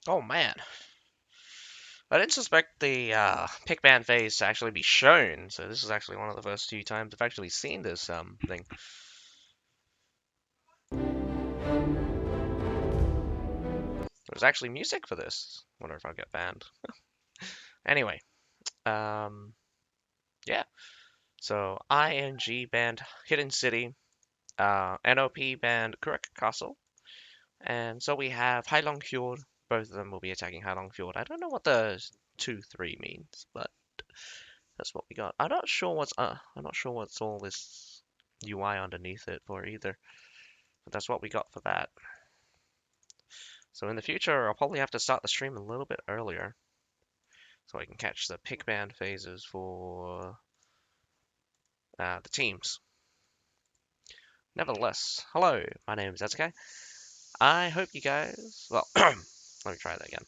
Oh man, I didn't suspect the pick band phase to actually be shown. So this is actually one of the first few times I've actually seen this thing. There's actually music for this. Wonder if I'll get banned. Anyway, um, yeah. So ING banned Hidden City, NOP banned Kuruk Castle, and so we have Heilong Fjord. Both of them will be attacking Heilong Fjord. I don't know what the 2-3 means, but that's what we got. I'm not sure what's all this UI underneath it for either. But that's what we got for that. So in the future, I'll probably have to start the stream a little bit earlier so I can catch the pick band phases for the teams. Nevertheless, hello, my name is Ezukai. I hope you guys. Well, let me try that again.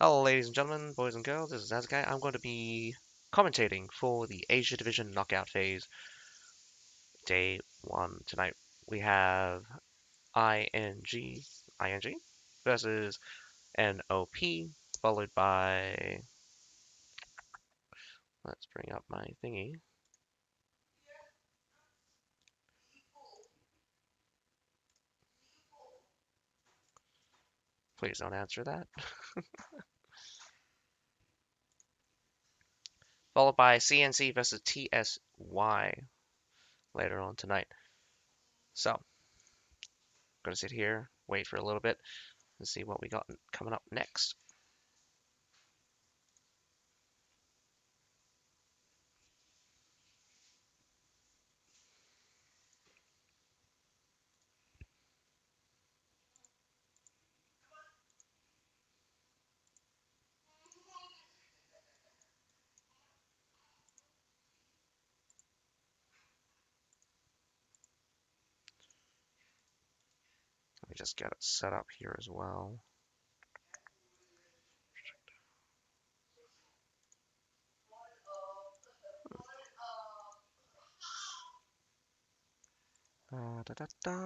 Hello, ladies and gentlemen, boys and girls. This is Ezukai. I'm going to be commentating for the Asia Division Knockout Phase, Day 1. Tonight we have ING versus NOP, followed by. Let's bring up my thingy. Please don't answer that. Followed by CNC versus TSY later on tonight. So, I'm gonna sit here, wait for a little bit, and see what we got coming up next. Let me just get it set up here as well. Da, da, da.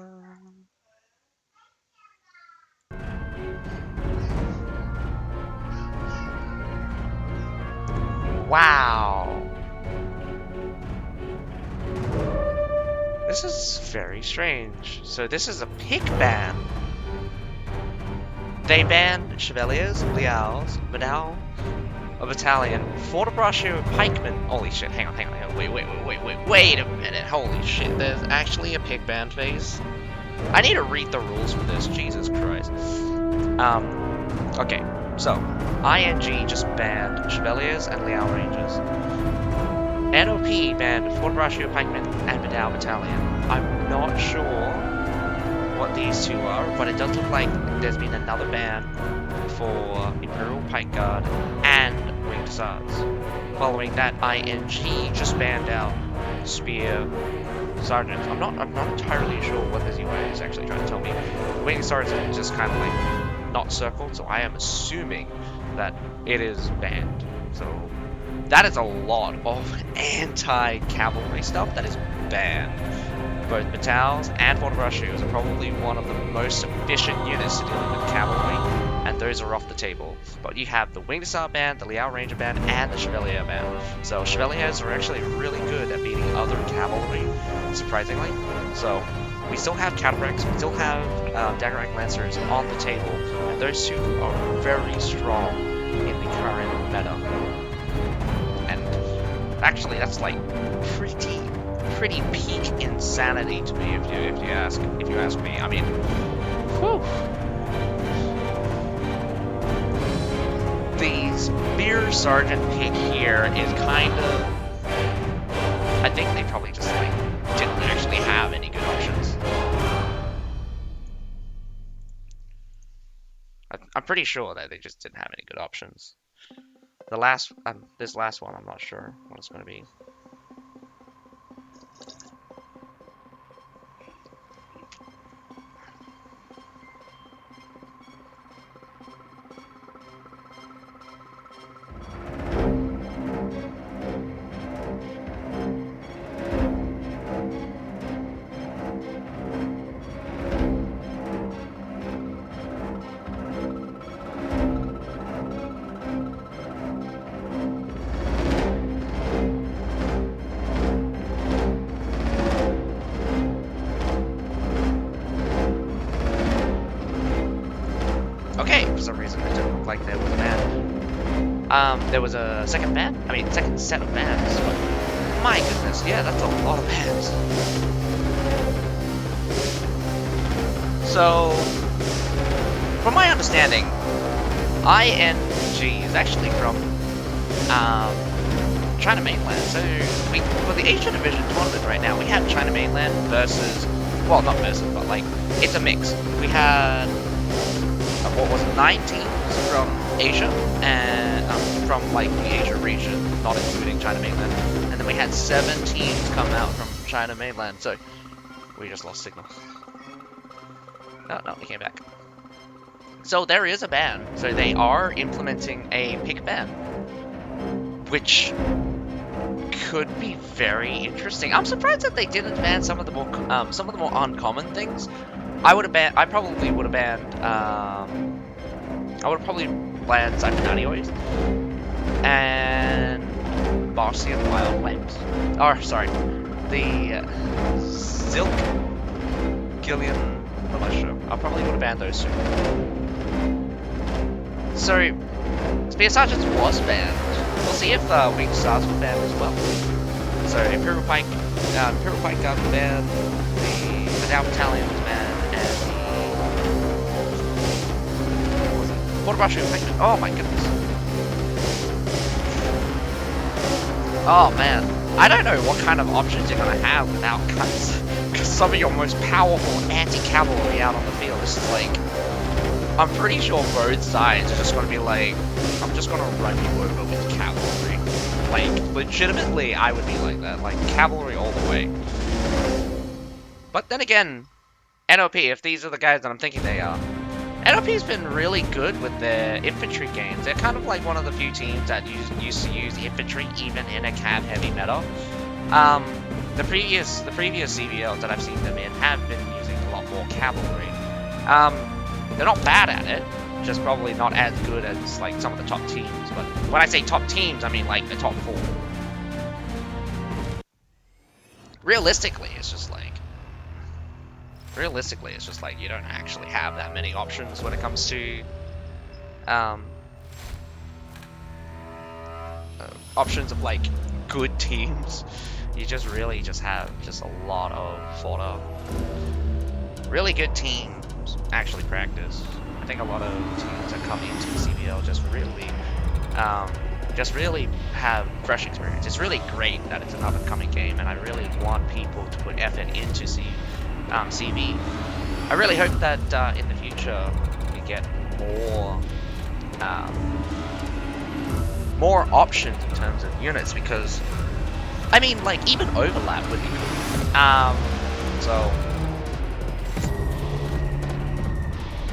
Wow. This is very strange. So this is a pick ban. They banned Chevaliers, Liaos, Madao, a battalion, Fortebrascio, Pikemen. Holy shit, hang on, wait a minute. Holy shit, there's actually a pick ban phase? I need to read the rules for this, Jesus Christ. Okay, so, ING just banned Chevaliers and Liao Rangers. NOP banned Fortebrascio Pikemen and Madao Battalion. I'm not sure what these two are, but it does look like there's been another ban for Imperial Pike Guard and Winged Hussars. Following that, ING just banned out Spear Sergeant. I'm not entirely sure what this UI is actually trying to tell me. The Winged Sergeant is just kind of like not circled, so I am assuming that it is banned. So that is a lot of anti-cavalry stuff that is banned. Both battalions and Fortebrascios are probably one of the most efficient units to deal with cavalry, and those are off the table. But you have the Winged Hussar band, the Liao Ranger band, and the Chevalier band. So Chevaliers are actually really good at beating other cavalry, surprisingly. So we still have Cataracts, we still have Daggerite Lancers on the table, and those two are very strong in the current meta. And actually, that's like pretty peak insanity to me if you ask me. I mean, whew. The Spear Sergeant pick here is kind of. I think they probably just like didn't actually have any good options. I'm pretty sure that they just didn't have any good options. This last one, I'm not sure what it's going to be. There was a second band. I mean, second set of bands. But my goodness, yeah, that's a lot of bands. So, from my understanding, ING is actually from China mainland. So, for the Asia Division tournament right now, we have China mainland versus, well, not versus, but like, it's a mix. We had, what was it, 9 teams from Asia, and from like the Asia region, not including China mainland. And then we had 7 teams come out from China mainland. So, we just lost signal. No, we came back. So there is a ban. So they are implementing a pick ban, which could be very interesting. I'm surprised that they didn't ban some of the more uncommon things. I probably would have banned. I would have probably banned Cybernautios and Barcian Wild Flames. Oh, sorry, the Silk Gillian. I'm not sure. I probably would have banned those two. So, Spear Sergeants was banned. We'll see if Weak Stars were banned as well. So, Imperial Pike Guard was banned, the Vidal Battalion was banned, and what was it? Quarter Brush Pikemen. Oh my goodness. Oh man. I don't know what kind of options you're going to have without cuts. Because some of your most powerful anti-cavalry out on the field is just like... I'm pretty sure both sides are just going to be like, I'm just going to run you over with cavalry. Like, legitimately, I would be like that. Like, cavalry all the way. But then again, NOP, if these are the guys that I'm thinking they are, NOP's been really good with their infantry games. They're kind of like one of the few teams that used to use infantry even in a cav-heavy meta. The previous CBLs that I've seen them in have been using a lot more cavalry. They're not bad at it, just probably not as good as like some of the top teams. But when I say top teams, I mean like the top 4. Realistically, it's just like you don't actually have that many options when it comes to options of like good teams. You just really just have just a lot of fodder. Really good teams actually practice. I think a lot of teams that come into CBL just really have fresh experience. It's really great that it's an up-and-coming game, and I really want people to put effort into CB. I really hope that in the future we get more options in terms of units, because I mean, like, even overlap would be cool. So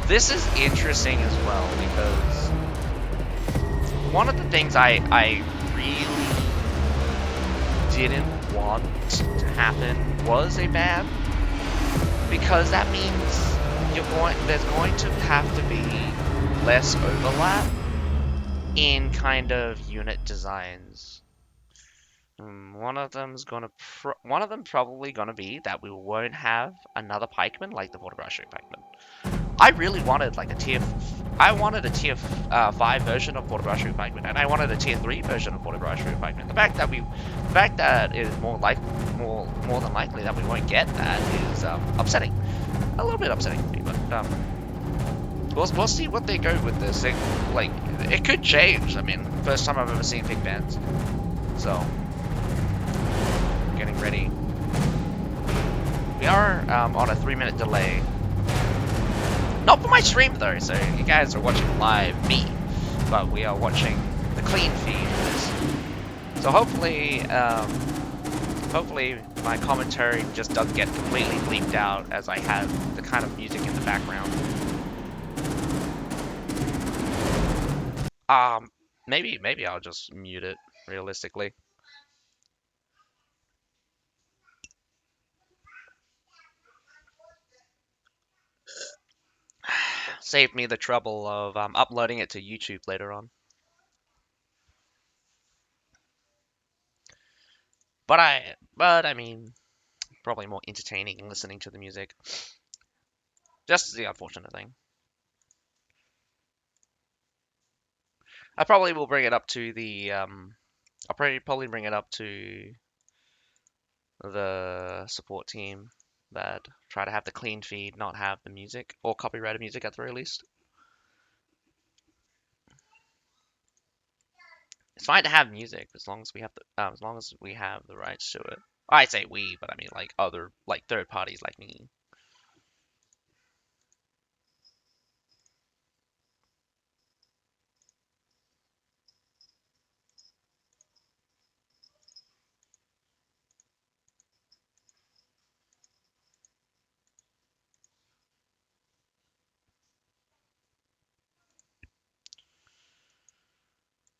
this is interesting as well, because one of the things I really didn't want to happen was a ban, because that means there's going to have to be less overlap in kind of unit designs. One of them probably gonna be that we won't have another pikeman like the Vortibrashu pikeman. I really wanted like a tier 5 version of Vortibrashu pikeman, and I wanted a tier 3 version of Vortibrashu pikeman. The fact that it is more than likely that we won't get that is upsetting. A little bit upsetting to me, but we'll see what they go with this. It could change. I mean, first time I've ever seen big bands, so. Getting ready. We are on a 3-minute delay. Not for my stream though, so you guys are watching live me, but we are watching the clean feed. So hopefully my commentary just doesn't get completely bleeped out as I have the kind of music in the background. Maybe I'll just mute it realistically. Save me the trouble of uploading it to YouTube later on. But I mean, probably more entertaining listening to the music. Just the unfortunate thing. I probably will bring it up to the I'll probably bring it up to the support team that try to have the clean feed, not have the music or copyrighted music at the very least. It's fine to have music as long as we have as long as we have the rights to it. I say we, but I mean like other like third parties like me.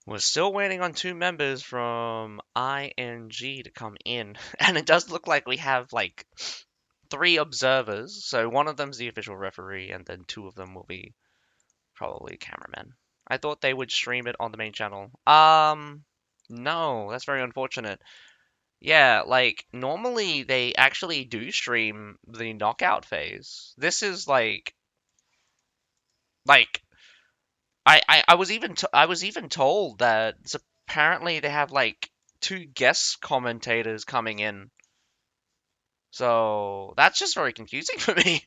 We're still waiting on two members from ING to come in, and it does look like we have like three observers. So one of them's the official referee, and then two of them will be probably cameramen. I thought they would stream it on the main channel. No, that's very unfortunate. Yeah, like normally they actually do stream the knockout phase. This is like I was even I was even told that apparently they have like two guest commentators coming in. So that's just very confusing for me.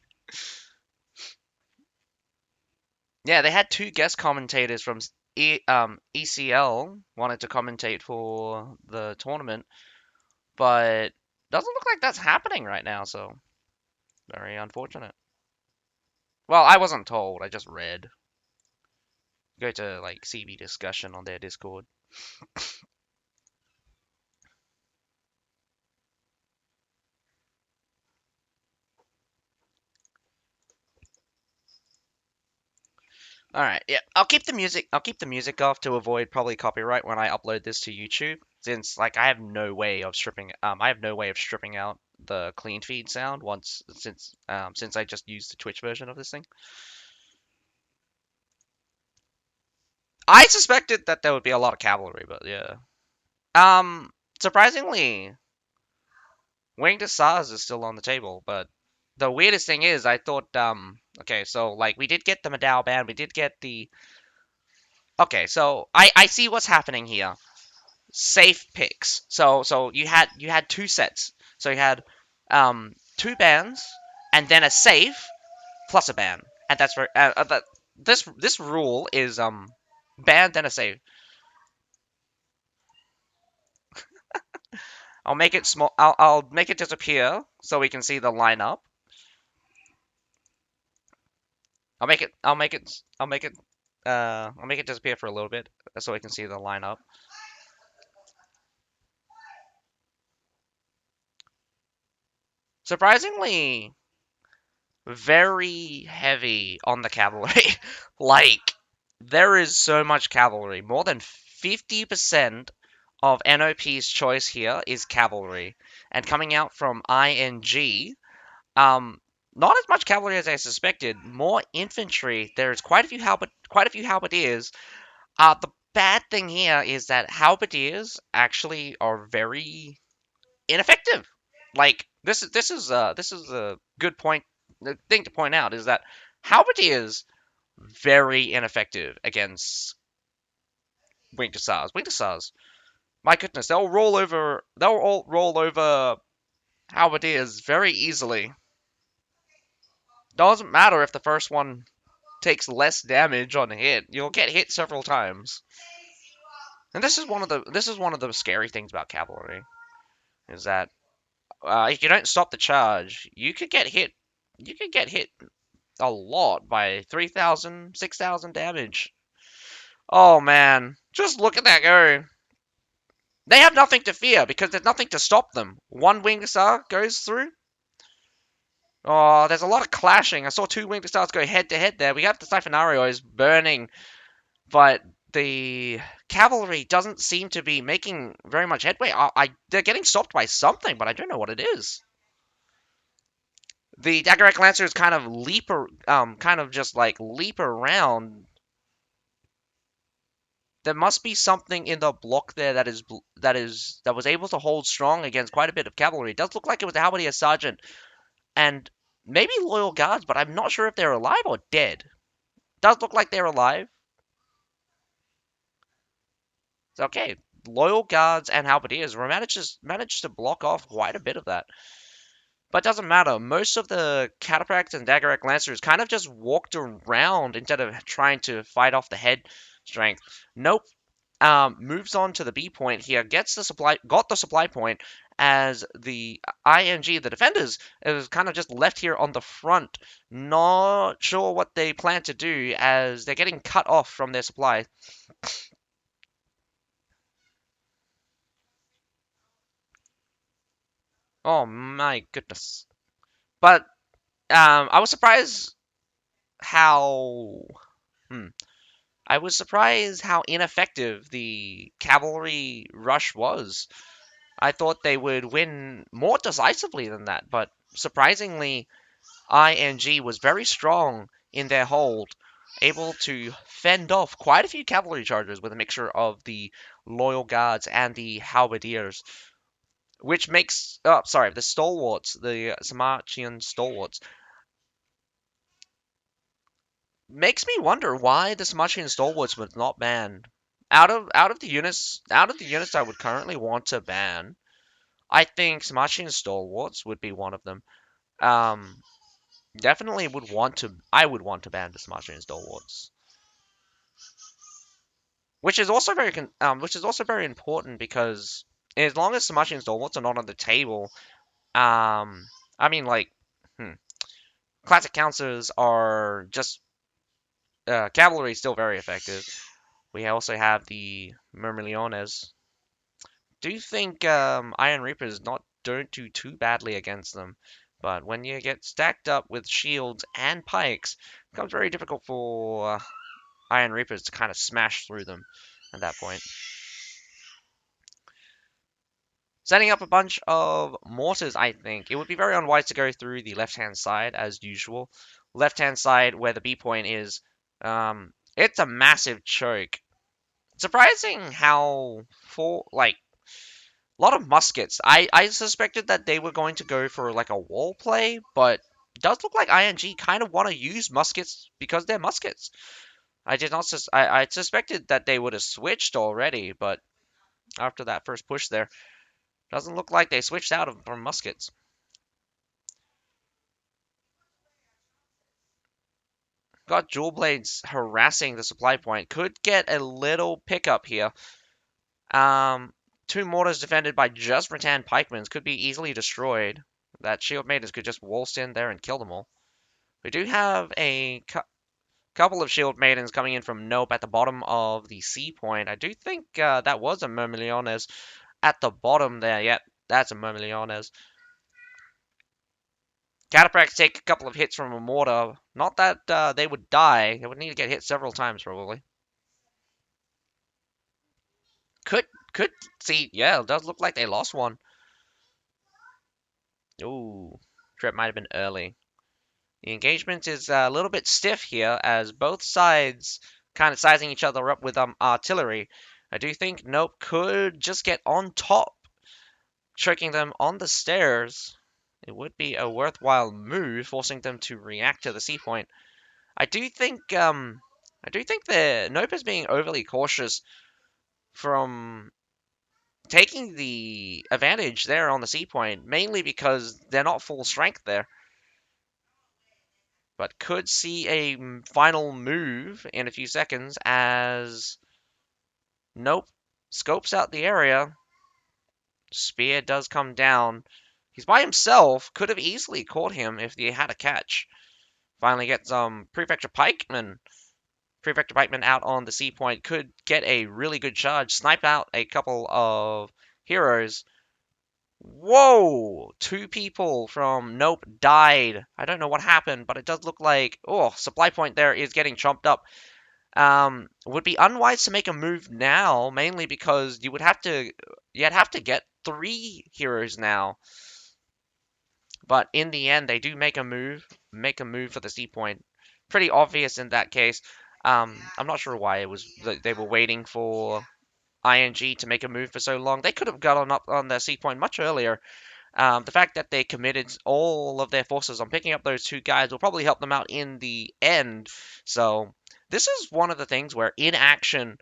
Yeah, they had two guest commentators from ECL wanted to commentate for the tournament, but doesn't look like that's happening right now, so very unfortunate. Well, I wasn't told, I just read. Go to like CB discussion on their Discord. All right, yeah, I'll keep the music. I'll keep the music off to avoid probably copyright when I upload this to YouTube, since like I have no way of stripping. I have no way of stripping out the clean feed sound once since I just used the Twitch version of this thing. I suspected that there would be a lot of cavalry, but yeah. Um, Surprisingly, Wing to SARS is still on the table, but the weirdest thing is I thought okay, so like we did get the Madao ban, we did get the okay, so I see what's happening here. Safe picks. So you had two sets. So you had two bans and then a safe plus a ban, and that's where this rule is ban then a save. I'll make it small. I'll make it disappear so we can see the lineup. I'll make it disappear for a little bit so we can see the lineup. Surprisingly, very heavy on the cavalry. Like, there is so much cavalry. More than 50% of NOP's choice here is cavalry. And coming out from ING, not as much cavalry as I suspected. More infantry. There's quite a few halberdiers. The bad thing here is that halberdiers actually are very ineffective. Like this is a good point. The thing to point out is that halberdiers very ineffective against winter SARS. Winter SARS, my goodness, they'll roll over. They'll all roll over halberdiers very easily. Doesn't matter if the first one takes less damage on hit. You'll get hit several times. And this is one of the scary things about cavalry is that if you don't stop the charge, you could get hit. You could get hit a lot by 3,000, 6,000 damage. Oh man, just look at that go. They have nothing to fear because there's nothing to stop them. One winged star goes through. Oh, there's a lot of clashing. I saw two winged stars go head to head there. We have the Siphonarios burning, but the cavalry doesn't seem to be making very much headway. They're getting stopped by something, but I don't know what it is. The Daggerack Lancers kind of just like leap around. There must be something in the block there that was able to hold strong against quite a bit of cavalry. It does look like it was a Halberdier Sergeant and maybe loyal guards, but I'm not sure if they're alive or dead. Does look like they're alive. Okay, loyal guards and halberdiers were managed to block off quite a bit of that. But it doesn't matter. Most of the cataphracts and daggeract lancers kind of just walked around instead of trying to fight off the head strength. Nope. Moves on to the B point here, got the supply point as the ING, the defenders, is kind of just left here on the front. Not sure what they plan to do as they're getting cut off from their supply. Oh my goodness. But I was surprised how. Hmm. I was surprised how ineffective the cavalry rush was. I thought they would win more decisively than that, but surprisingly, ING was very strong in their hold, able to fend off quite a few cavalry charges with a mixture of the loyal guards and the halberdiers, which makes, oh, sorry, the stalwarts, the Sarmatian stalwarts, makes me wonder why the Sarmatian stalwarts was not banned. Out of the units I would currently want to ban, I think Sarmatian stalwarts would be one of them. Um, Definitely would want to. I would want to ban the Sarmatian stalwarts, which is also very important because as long as Sarmatian stalwarts are not on the table, um, I mean like, hmm, classic counters are just cavalry is still very effective. We also have the Myrmillones. Do you think Iron Reapers not don't do too badly against them? But when you get stacked up with shields and pikes, it becomes very difficult for Iron Reapers to kind of smash through them at that point. Setting up a bunch of mortars, I think. It would be very unwise to go through the left-hand side as usual. Left-hand side where the B point is, it's a massive choke. Surprising how a lot of muskets. I suspected that they were going to go for like a wall play, but it does look like ING kind of want to use muskets because they're muskets. I did not I suspected that they would have switched already, but after that first push there, doesn't look like they switched out from muskets. Got jewel blades harassing the supply point. Could get a little pickup here. Um, Two mortars defended by just rattan pikemans could be easily destroyed. That shield maidens could just waltz in there and kill them all. We do have a couple of shield maidens coming in from Nope at the bottom of the C point. I do think that was a Myrmillones at the bottom there. Yep, that's a Myrmillones. Cataphracts take a couple of hits from a mortar. Not that they would die. They would need to get hit several times, probably. Could, could see, yeah, it does look like they lost one. Ooh, trip might have been early. The engagement is a little bit stiff here, as both sides kind of sizing each other up with artillery. I do think Nope could just get on top, choking them on the stairs. It would be a worthwhile move, forcing them to react to the C point. I do think the Nope is being overly cautious from taking the advantage there on the C point, mainly because they're not full strength there. But could see a final move in a few seconds as Nope scopes out the area. Spear does come down. He's by himself. Could have easily caught him if he had a catch. Finally gets Prefecture Pikeman out on the C point. Could get a really good charge. Snipe out a couple of heroes. Whoa! Two people from Nope died. I don't know what happened, but it does look like, oh, supply point there is getting chomped up. Would be unwise to make a move now, mainly because you'd have to get three heroes now. But in the end, they do make a move for the C point. Pretty obvious in that case. I'm not sure why it was they were waiting for ING to make a move for so long. They could have gotten up on their C point much earlier. The fact that they committed all of their forces on picking up those two guys will probably help them out in the end. So this is one of the things where inaction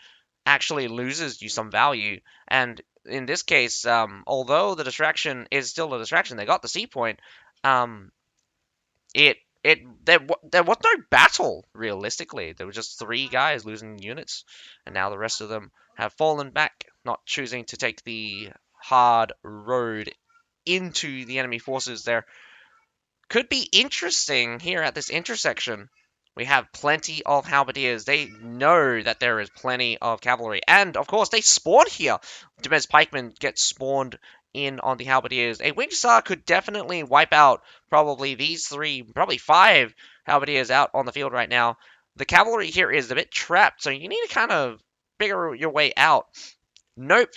actually loses you some value. And in this case, although the distraction is still a distraction, they got the C point. Um, there was no battle realistically. There were just three guys losing units, and now the rest of them have fallen back, not choosing to take the hard road into the enemy forces there. Could be interesting here at this intersection. We have plenty of halberdiers. They know that there is plenty of cavalry. And, of course, they spawn here. Demez pikemen get spawned in on the halberdiers. A winged hussar could definitely wipe out probably these three, probably five halberdiers out on the field right now. The cavalry here is a bit trapped, so you need to kind of figure your way out. Nope,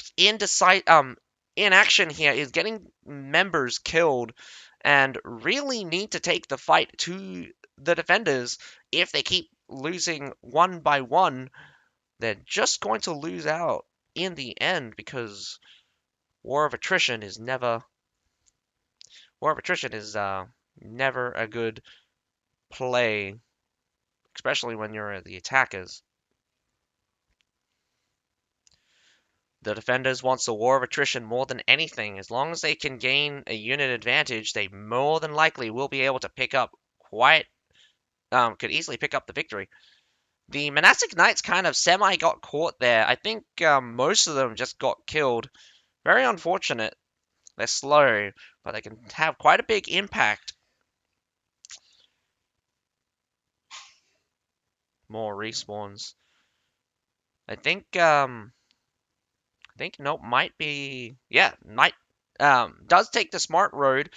inaction here is getting members killed and really need to take the fight to the defenders. If they keep losing one by one, they're just going to lose out in the end because war of attrition is never a good play, especially when you're the attackers. The defenders wants the war of attrition more than anything. As long as they can gain a unit advantage, they more than likely will be able to pick up could easily pick up the victory. The monastic knights kind of semi got caught there. I think most of them just got killed. Very unfortunate. They're slow, but they can have quite a big impact. More respawns. I think nope, might be, yeah, might does take the smart road,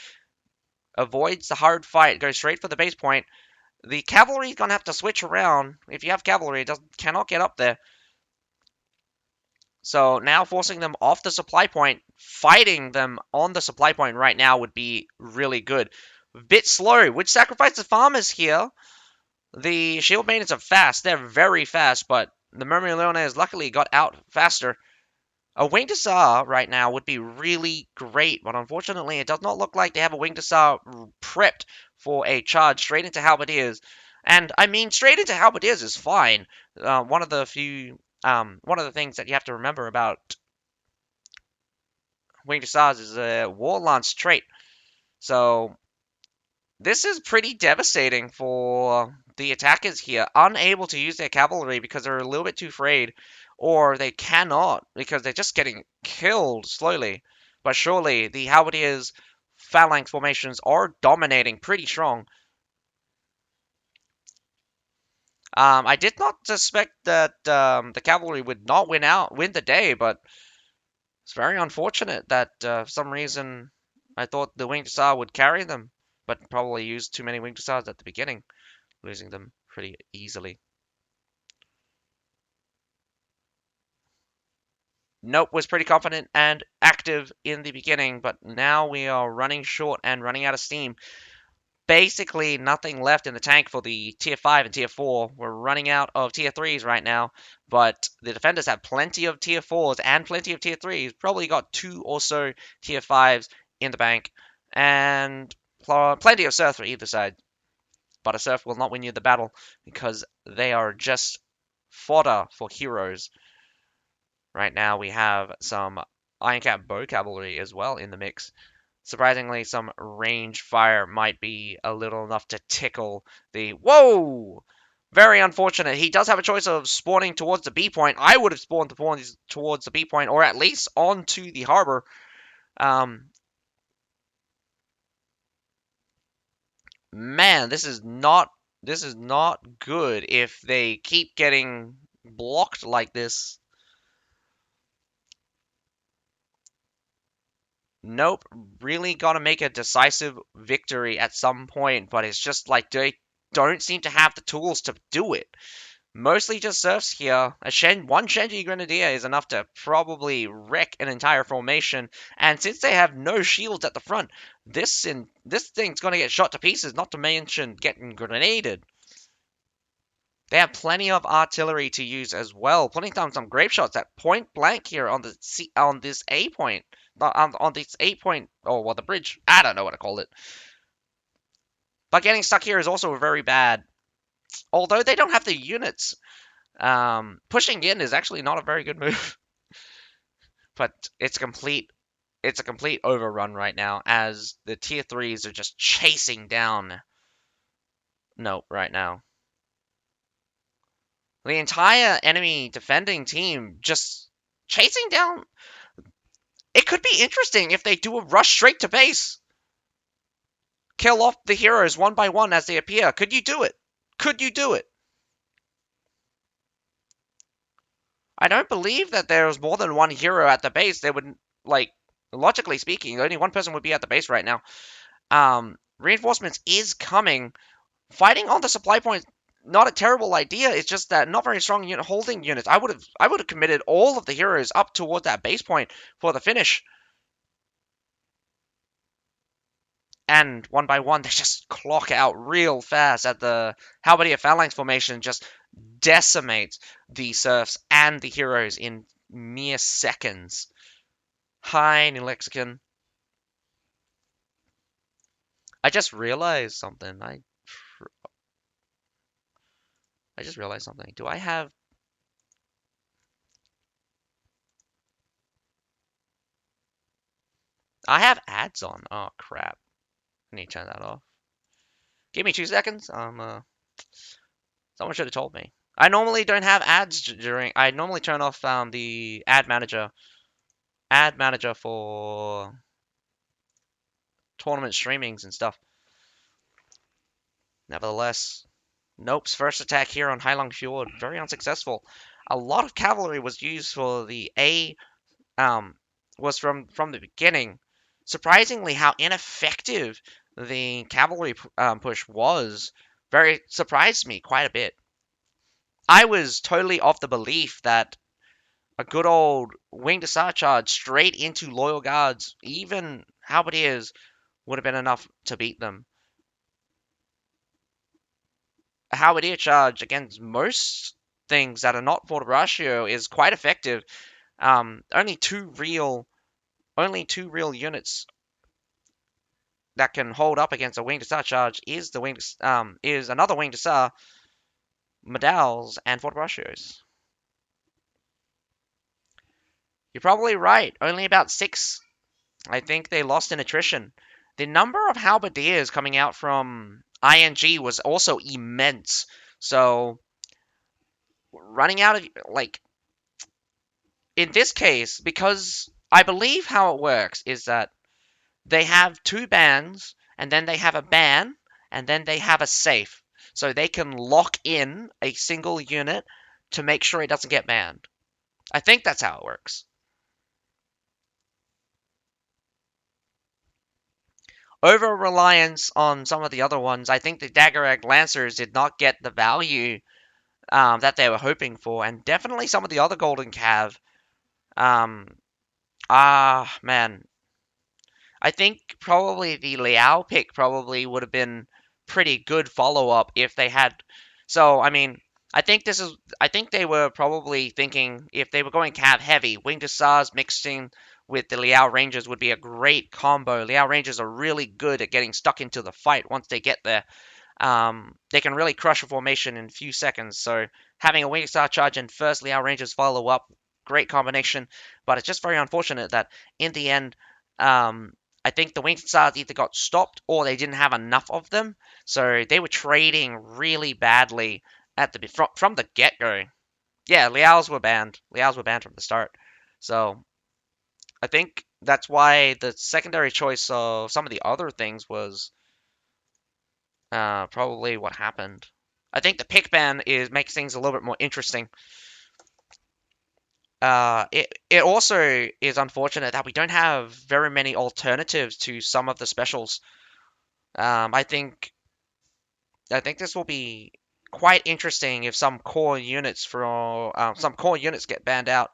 avoids the hard fight, goes straight for the base point. The cavalry's gonna have to switch around. If you have cavalry, it cannot get up there. So now forcing them off the supply point, fighting them on the supply point right now would be really good. Bit slow, would sacrifice the farmers here. The shield maidens are fast, they're very fast, but the Myrmidons luckily got out faster. A winged hussar right now would be really great, but unfortunately it does not look like they have a winged hussar prepped for a charge straight into halberdiers. And I mean, straight into halberdiers is fine. One of the things that you have to remember about winged hussars is a war lance trait. So this is pretty devastating for the attackers here, unable to use their cavalry because they're a little bit too afraid, or they cannot because they're just getting killed slowly. But surely the halberdiers' phalanx formations are dominating pretty strong. I did not suspect that the cavalry would not win the day, but it's very unfortunate that for some reason I thought the winged hussar would carry them, but probably used too many winged hussars at the beginning, losing them pretty easily. Nope was pretty confident and active in the beginning, but now we are running short and running out of steam. Basically nothing left in the tank for the tier 5 and tier 4. We're running out of tier 3s right now, but the defenders have plenty of tier 4s and plenty of tier 3s. Probably got 2 or so tier 5s in the bank, and plenty of serfs for either side. But a serf will not win you the battle because they are just fodder for heroes. Right now we have some Ironcap bow cavalry as well in the mix. Surprisingly, some range fire might be a little enough to tickle the... Whoa! Very unfortunate. He does have a choice of spawning towards the B point. I would have spawned the pawns towards the B point, or at least onto the harbor. Man, this is not good if they keep getting blocked like this. Nope, really gotta make a decisive victory at some point, but it's just like they don't seem to have the tools to do it. Mostly just serfs here. One Shenji Grenadier is enough to probably wreck an entire formation, and since they have no shields at the front, this thing's gonna get shot to pieces, not to mention getting grenaded. They have plenty of artillery to use as well, putting down some grape shots at point blank here on this A point, on this A point, or well, the bridge. I don't know what to call it. But getting stuck here is also very bad. Although they don't have the units, Pushing in is actually not a very good move, but it's a complete overrun right now as the tier threes are just chasing down Nope right now. The entire enemy defending team just chasing down. It could be interesting if they do a rush straight to base. Kill off the heroes one by one as they appear. Could you do it? Could you do it? I don't believe that there's more than one hero at the base. They would, like, logically speaking, only one person would be at the base right now. Reinforcements is coming. Fighting on the supply point, not a terrible idea. It's just that not very strong holding units. I would have committed all of the heroes up toward that base point for the finish. And one by one, they just clock out real fast at the Halberdier Phalanx formation, just decimates the serfs and the heroes in mere seconds. Hi, New Lexicon. I just realized something. I just realized something. Do I have... I have ads on. Oh, crap. I need to turn that off. Give me 2 seconds. Someone should have told me. I normally don't have ads during... I normally turn off the ad manager. Ad manager for tournament streamings and stuff. Nevertheless, Nope's first attack here on Heilong Fjord, very unsuccessful. A lot of cavalry was used for the A, was from the beginning. Surprisingly, how ineffective the cavalry push was, very surprised me quite a bit. I was totally of the belief that a good old winged assad charge straight into loyal guards, even halberdiers, would have been enough to beat them. A halberdier charge against most things that are not Fort Ratio is quite effective. Only two real units that can hold up against a winged assad charge is another winged assad, Medals, and Fort Ratios. You're probably right. Only about 6. I think they lost in attrition. The number of halberdiers coming out from ING was also immense. So running out of, like, in this case, because I believe how it works is that they have 2 bans, and then they have a ban, and then they have a safe. So they can lock in a single unit to make sure it doesn't get banned. I think that's how it works. Over reliance on some of the other ones, I think the Dagger Egg Lancers did not get the value that they were hoping for, and definitely some of the other Golden Cav. Man, I think probably the Liao pick probably would have been pretty good follow up if they had. So I mean, I think they were probably thinking if they were going Cav heavy, Winged Hussars mixing with the Liao Rangers would be a great combo. Liao Rangers are really good at getting stuck into the fight once they get there. They can really crush a formation in a few seconds. So having a Winged Hussar charge and first Liao Rangers follow up, great combination. But it's just very unfortunate that in the end, I think the Winged Hussars either got stopped or they didn't have enough of them. So they were trading really badly at the from the get go. Yeah, Liaos were banned. Liaos were banned from the start. So I think that's why the secondary choice of some of the other things was probably what happened. I think the pick ban makes things a little bit more interesting. It also is unfortunate that we don't have very many alternatives to some of the specials. I think this will be quite interesting if some core units get banned out.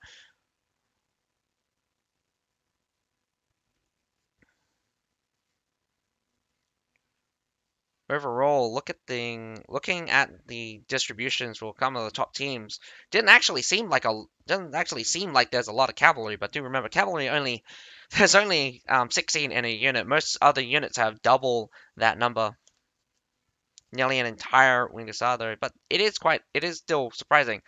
Overall, looking at the distributions for some of the top teams, didn't actually seem like there's a lot of cavalry. But do remember, cavalry only there's only 16 in a unit. Most other units have double that number. nearly an entire wing hussar though, but it is still surprising.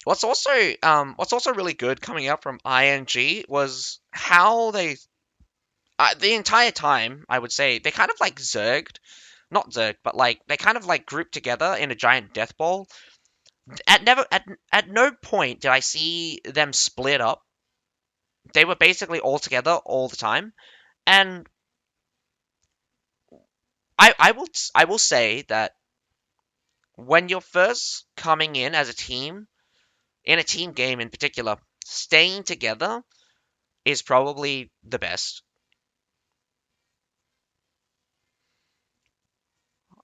What's also really good coming out from ING was how they the entire time, I would say, they kind of like zerged, not zerged, but like they kind of like grouped together in a giant death ball. At no point did I see them split up. They were basically all together all the time, and I will say that when you're first coming in as a team, in a team game in particular, staying together is probably the best.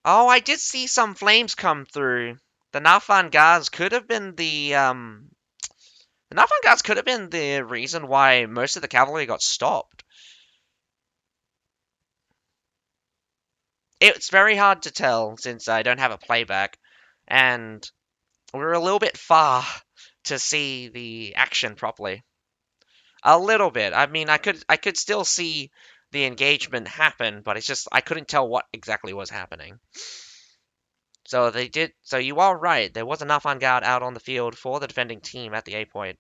Oh, I did see some flames come through. The Nafan guards could have been the Nafan guards could have been the reason why most of the cavalry got stopped. It's very hard to tell since I don't have a playback, and we're a little bit far to see the action properly. A little bit. I mean, I could still see the engagement happen, but it's just I couldn't tell what exactly was happening. So they did. So you are right. There was enough on guard out on the field for the defending team at the A point,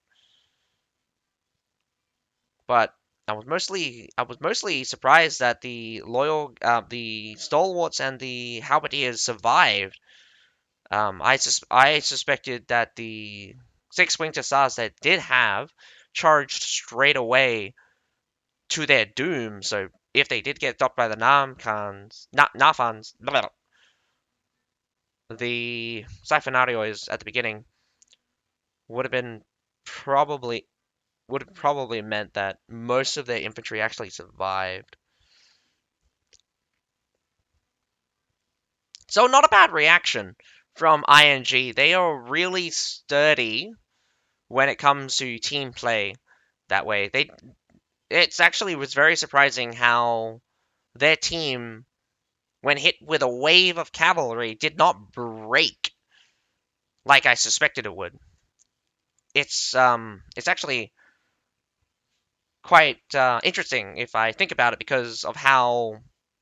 but I was mostly surprised that the stalwarts and the halberdiers survived. I suspected that the six winged hussars that did have charged straight away to their doom. So if they did get stopped by the Nafans, the Siphonarios at the beginning would have been probably would have probably meant that most of their infantry actually survived. So not a bad reaction from ING. They are really sturdy when it comes to team play that way. They it's actually was very surprising how their team, when hit with a wave of cavalry, did not break like I suspected it would. It's actually quite interesting if I think about it because of how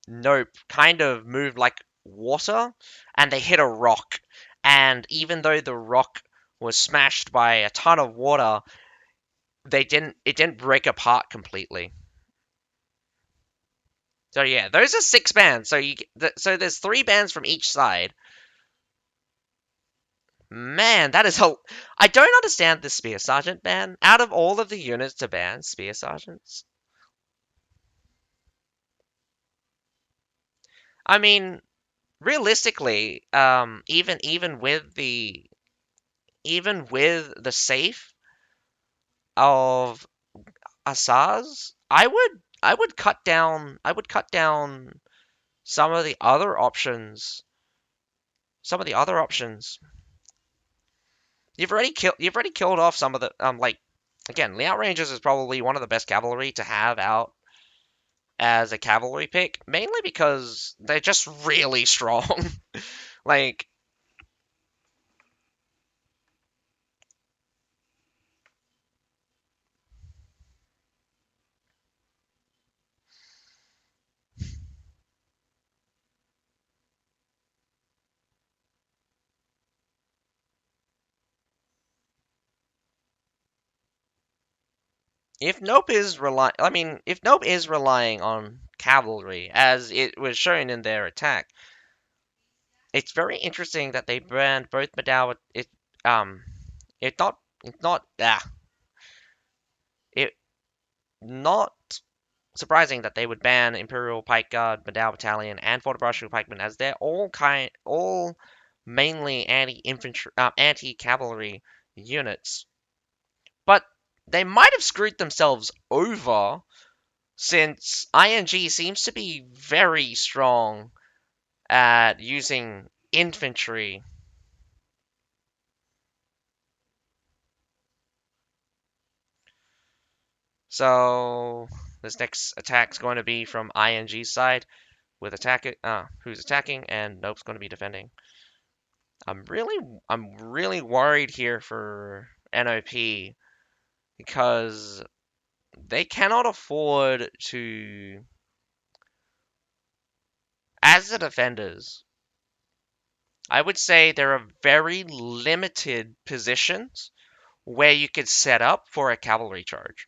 Nope kind of moved like water, and they hit a rock, and even though the rock was smashed by a ton of water, they didn't it didn't break apart completely. So yeah, those are six bands. So there's three bands from each side. Man, that is a. I don't understand the Spear Sergeant ban. Out of all of the units to ban, Spear Sergeants. I mean, realistically, even with the safe of Asaz, I would cut down some of the other options. Some of the other options. You've already killed off some of the like again, Layout Rangers is probably one of the best cavalry to have out as a cavalry pick, mainly because they're just really strong. Like, if Nope is relying on cavalry as it was shown in their attack, it's very interesting that they banned both Madao. It not it's not it not surprising that they would ban Imperial Pike Guard, Madao Battalion, and Fort Brashu Pikemen as they're all mainly anti cavalry units. But they might have screwed themselves over since ING seems to be very strong at using infantry. So this next attack's going to be from ING's side with who's attacking, and Nope's going to be defending. I'm really worried here for NOP because they cannot afford to. as the defenders, I would say there are very limited positions where you could set up for a cavalry charge.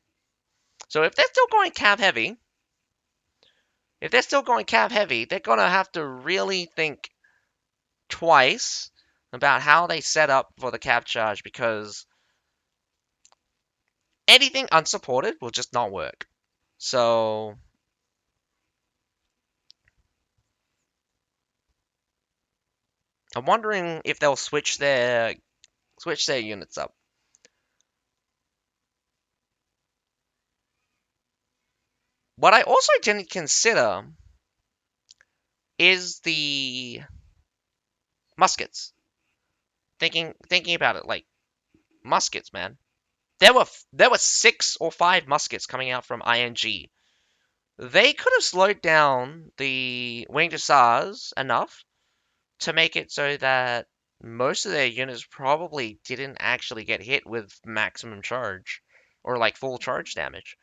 So if they're still going cav heavy, they're gonna have to really think twice about how they set up for the cav charge because anything unsupported will just not work. So I'm wondering if they'll switch their units up. What I also didn't consider is the muskets. Thinking about it, like muskets, man. There were 6 or 5 muskets coming out from ING. They could have slowed down the winged hussars enough to make it so that most of their units probably didn't actually get hit with maximum charge or like full charge damage.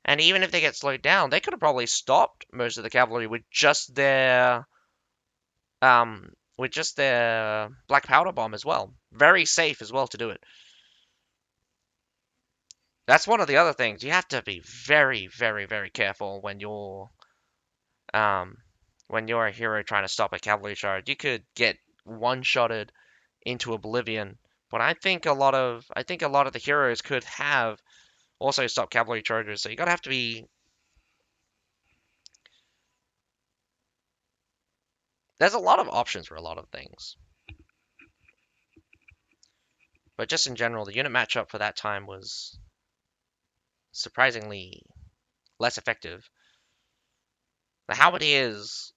And even if they get slowed down, they could have probably stopped most of the cavalry with just their black powder bomb as well. Very safe as well to do it. That's one of the other things. You have to be very, very, very careful um when you're a hero trying to stop a cavalry charge. You could get one-shotted into oblivion. But I think a lot of the heroes could have also stopped cavalry charges. So you gotta have to be. There's a lot of options for a lot of things. But just in general, the unit matchup for that time was surprisingly less effective. The halberdiers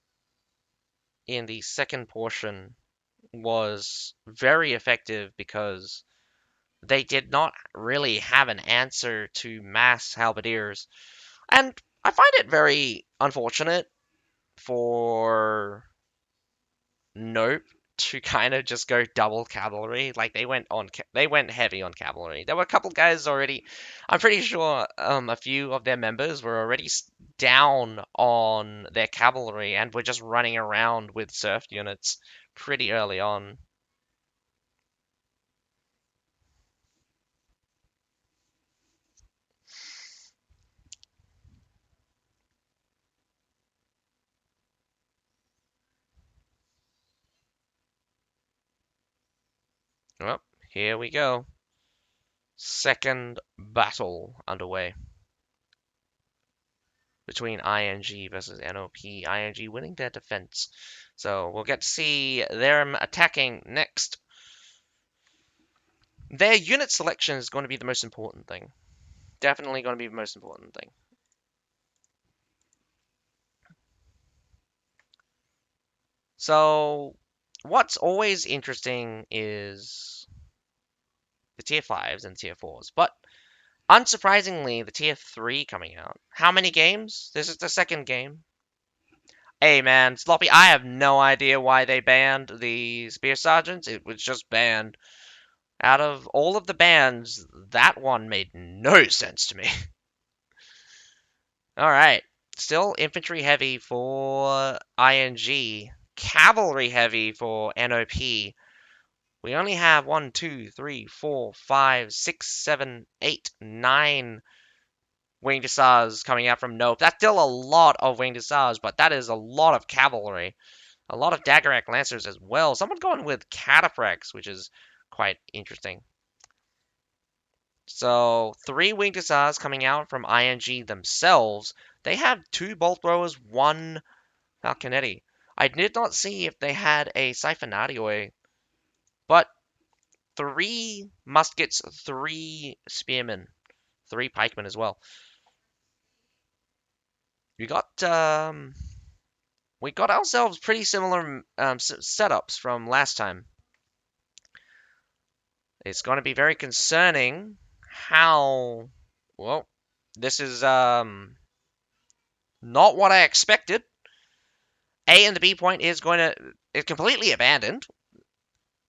in the second portion was very effective because they did not really have an answer to mass halberdiers. And I find it very unfortunate for Nope to kind of just go double cavalry. Like they went heavy on cavalry. There were a couple guys already. I'm pretty sure a few of their members were already down on their cavalry and were just running around with surf units pretty early on. Well, here we go. Second battle underway between ING versus NOP. ING winning their defense. So we'll get to see them attacking next. Their unit selection is going to be the most important thing. Definitely going to be the most important thing. So what's always interesting is the tier 5s and tier 4s. But unsurprisingly, the tier 3 coming out. How many games? This is the second game. Hey man, Sloppy, I have no idea why they banned the Spear Sergeants. It was just banned. Out of all of the bans, that one made no sense to me. Alright. Still infantry heavy for ING. Cavalry heavy for NOP. We only have 1, 2, 3, 4, 5, 6, 7, 8, 9 winged hussars coming out from Nope. That's still a lot of winged hussars, but that is a lot of cavalry. A lot of Daggerack Lancers as well. Someone going with Cataphracts, which is quite interesting. So, 3 winged hussars coming out from ING themselves. They have 2 bolt throwers, 1 Falconetti. I did not see if they had a Siphonarioi, but 3 muskets, 3 spearmen, 3 pikemen as well. We got ourselves pretty similar setups from last time. It's going to be very concerning how well this is not what I expected. A and the B point is completely abandoned,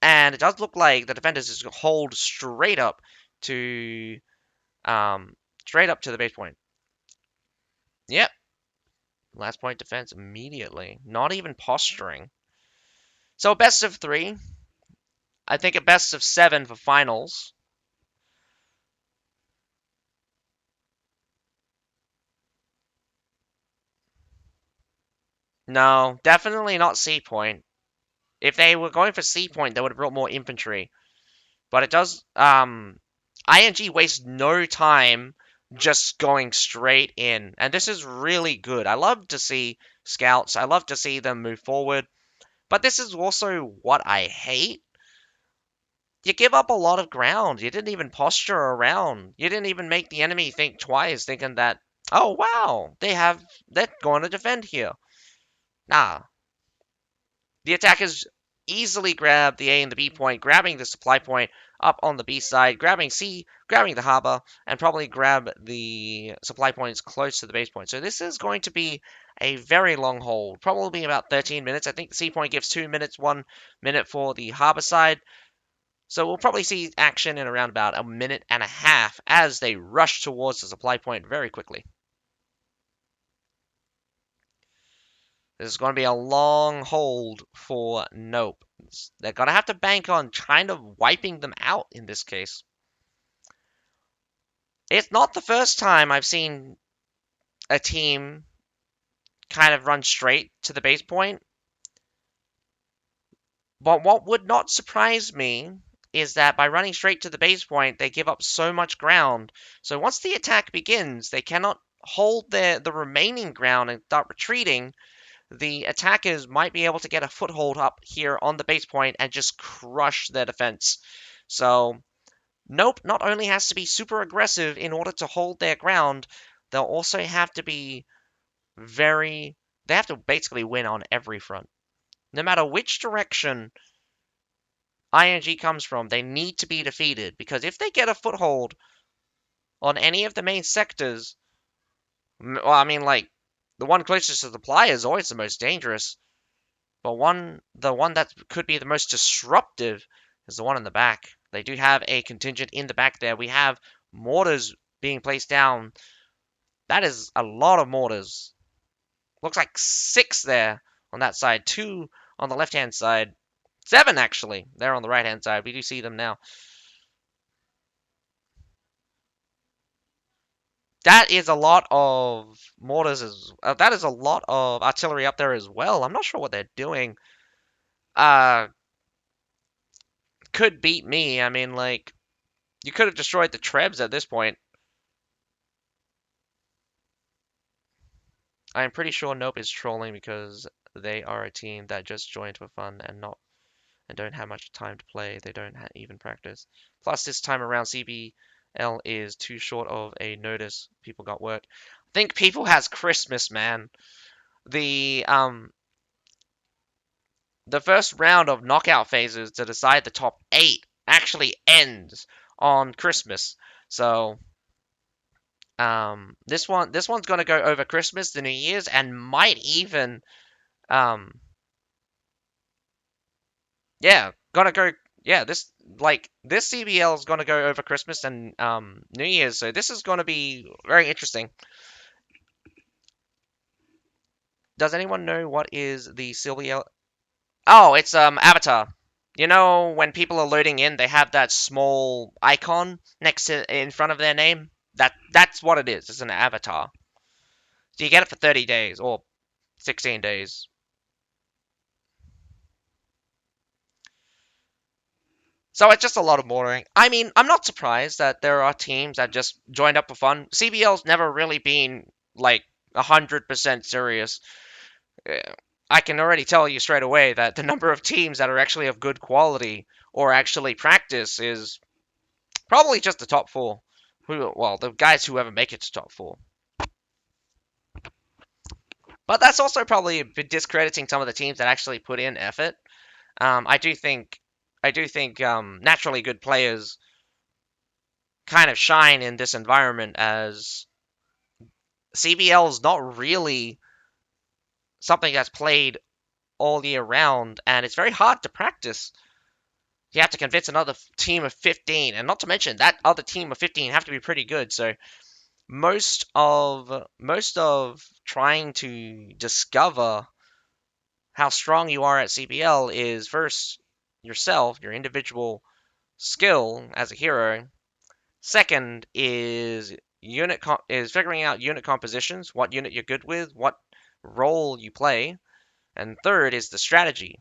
and it does look like the defenders just hold to straight up to the base point. Yep. Last point defense immediately. Not even posturing. So a best of 3. I think a best of 7 for finals. No, definitely not C point. If they were going for C point, they would have brought more infantry. But it does. ING wastes no time just going straight in, and this is really good. I love to see scouts. I love to see them move forward. But this is also what I hate. You give up a lot of ground. You didn't even posture around. You didn't even make the enemy think twice, thinking that, oh wow, they're going to defend here. Nah, the attackers easily grab the A and the B point, grabbing the supply point up on the B side, grabbing C, grabbing the harbor, and probably grab the supply points close to the base point. So this is going to be a very long hold, probably about 13 minutes. I think the C point gives 2 minutes, 1 minute for the harbor side. So we'll probably see action in around about a minute and a half as they rush towards the supply point very quickly. This is going to be a long hold for Nope. They're going to have to bank on kind of wiping them out in this case. It's not the first time I've seen a team kind of run straight to the base point. But what would not surprise me is that by running straight to the base point, they give up so much ground. So once the attack begins, they cannot hold the remaining ground and start retreating. The attackers might be able to get a foothold up here on the base point and just crush their defense. So, Nope not only has to be super aggressive in order to hold their ground, they'll also have to be very. They have to basically win on every front. No matter which direction ING comes from, they need to be defeated because if they get a foothold on any of the main sectors, well, I mean, like, the one closest to the supply is always the most dangerous. But the one that could be the most disruptive is the one in the back. They do have a contingent in the back there. We have mortars being placed down. That is a lot of mortars. Looks like 6 there on that side, 2 on the left-hand side. 7, actually. They're on the right-hand side. We do see them now. That is a lot of mortars. That is a lot of artillery up there as well. I'm not sure what they're doing. Uh, could beat me. I mean, like, you could have destroyed the Trebs at this point. I'm pretty sure Nope is trolling because they are a team that just joined for fun and don't have much time to play. They don't even practice. Plus, this time around, CBL is too short of a notice. People got work. I think people has Christmas, man. The um the first round of knockout phases to decide the top 8 actually ends on Christmas. So this one's gonna go over Christmas, the New Year's, and might even um, yeah, gonna go. Yeah, this CBL is gonna go over Christmas and New Year's, so this is gonna be very interesting. Does anyone know what is the CBL? Oh, it's Avatar. You know when people are loading in, they have that small icon next to in front of their name. That's what it is. It's an avatar. So you get it for 30 days or 16 days. So it's just a lot of motoring. I mean, I'm not surprised that there are teams that just joined up for fun. CBL's never really been like 100% serious. Uh, I can already tell you straight away that the number of teams that are actually of good quality or actually practice is probably just the top 4. Well, the guys who ever make it to top 4. But that's also probably a bit discrediting some of the teams that actually put in effort. I do think, naturally good players kind of shine in this environment as CBL is not really something that's played all year round, and it's very hard to practice. You have to convince another team of 15, and not to mention that other team of 15 have to be pretty good. So most of trying to discover how strong you are at CBL is first yourself, your individual skill as a hero. Second is figuring out unit compositions, what unit you're good with, what role you play, and third is the strategy.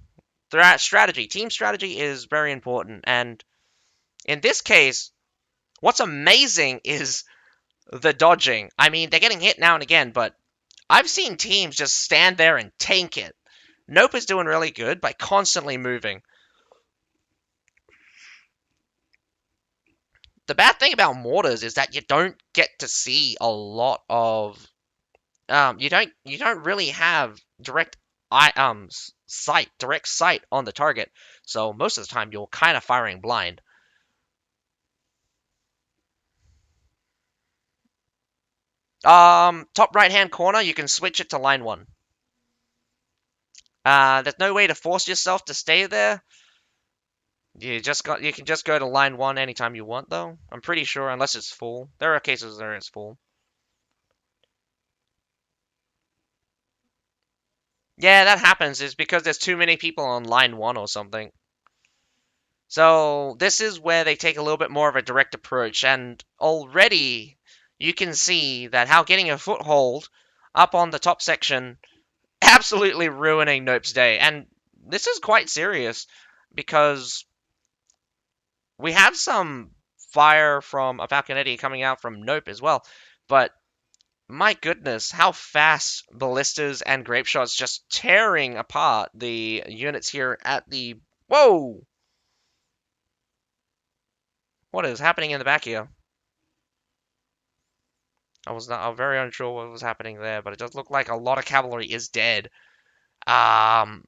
Team strategy is very important, and in this case, what's amazing is the dodging. I mean, they're getting hit now and again, but I've seen teams just stand there and tank it. Nope is doing really good by constantly moving. The bad thing about mortars is that you don't get to see a lot of you don't really have direct sight on the target. So most of the time you're kind of firing blind. Top right hand corner, you can switch it to line 1. There's no way to force yourself to stay there. You can just go to line 1 anytime you want though. I'm pretty sure unless it's full. There are cases where it's full. Yeah, that happens is because there's too many people on line 1 or something. So this is where they take a little bit more of a direct approach, and already you can see that how getting a foothold up on the top section absolutely ruining Nope's day. And this is quite serious because we have some fire from a Falconetti coming out from Nope as well, but my goodness, how fast ballistas and grape shots just tearing apart the units here at the... Whoa! What is happening in the back here? I'm very unsure what was happening there, but it does look like a lot of cavalry is dead. Um,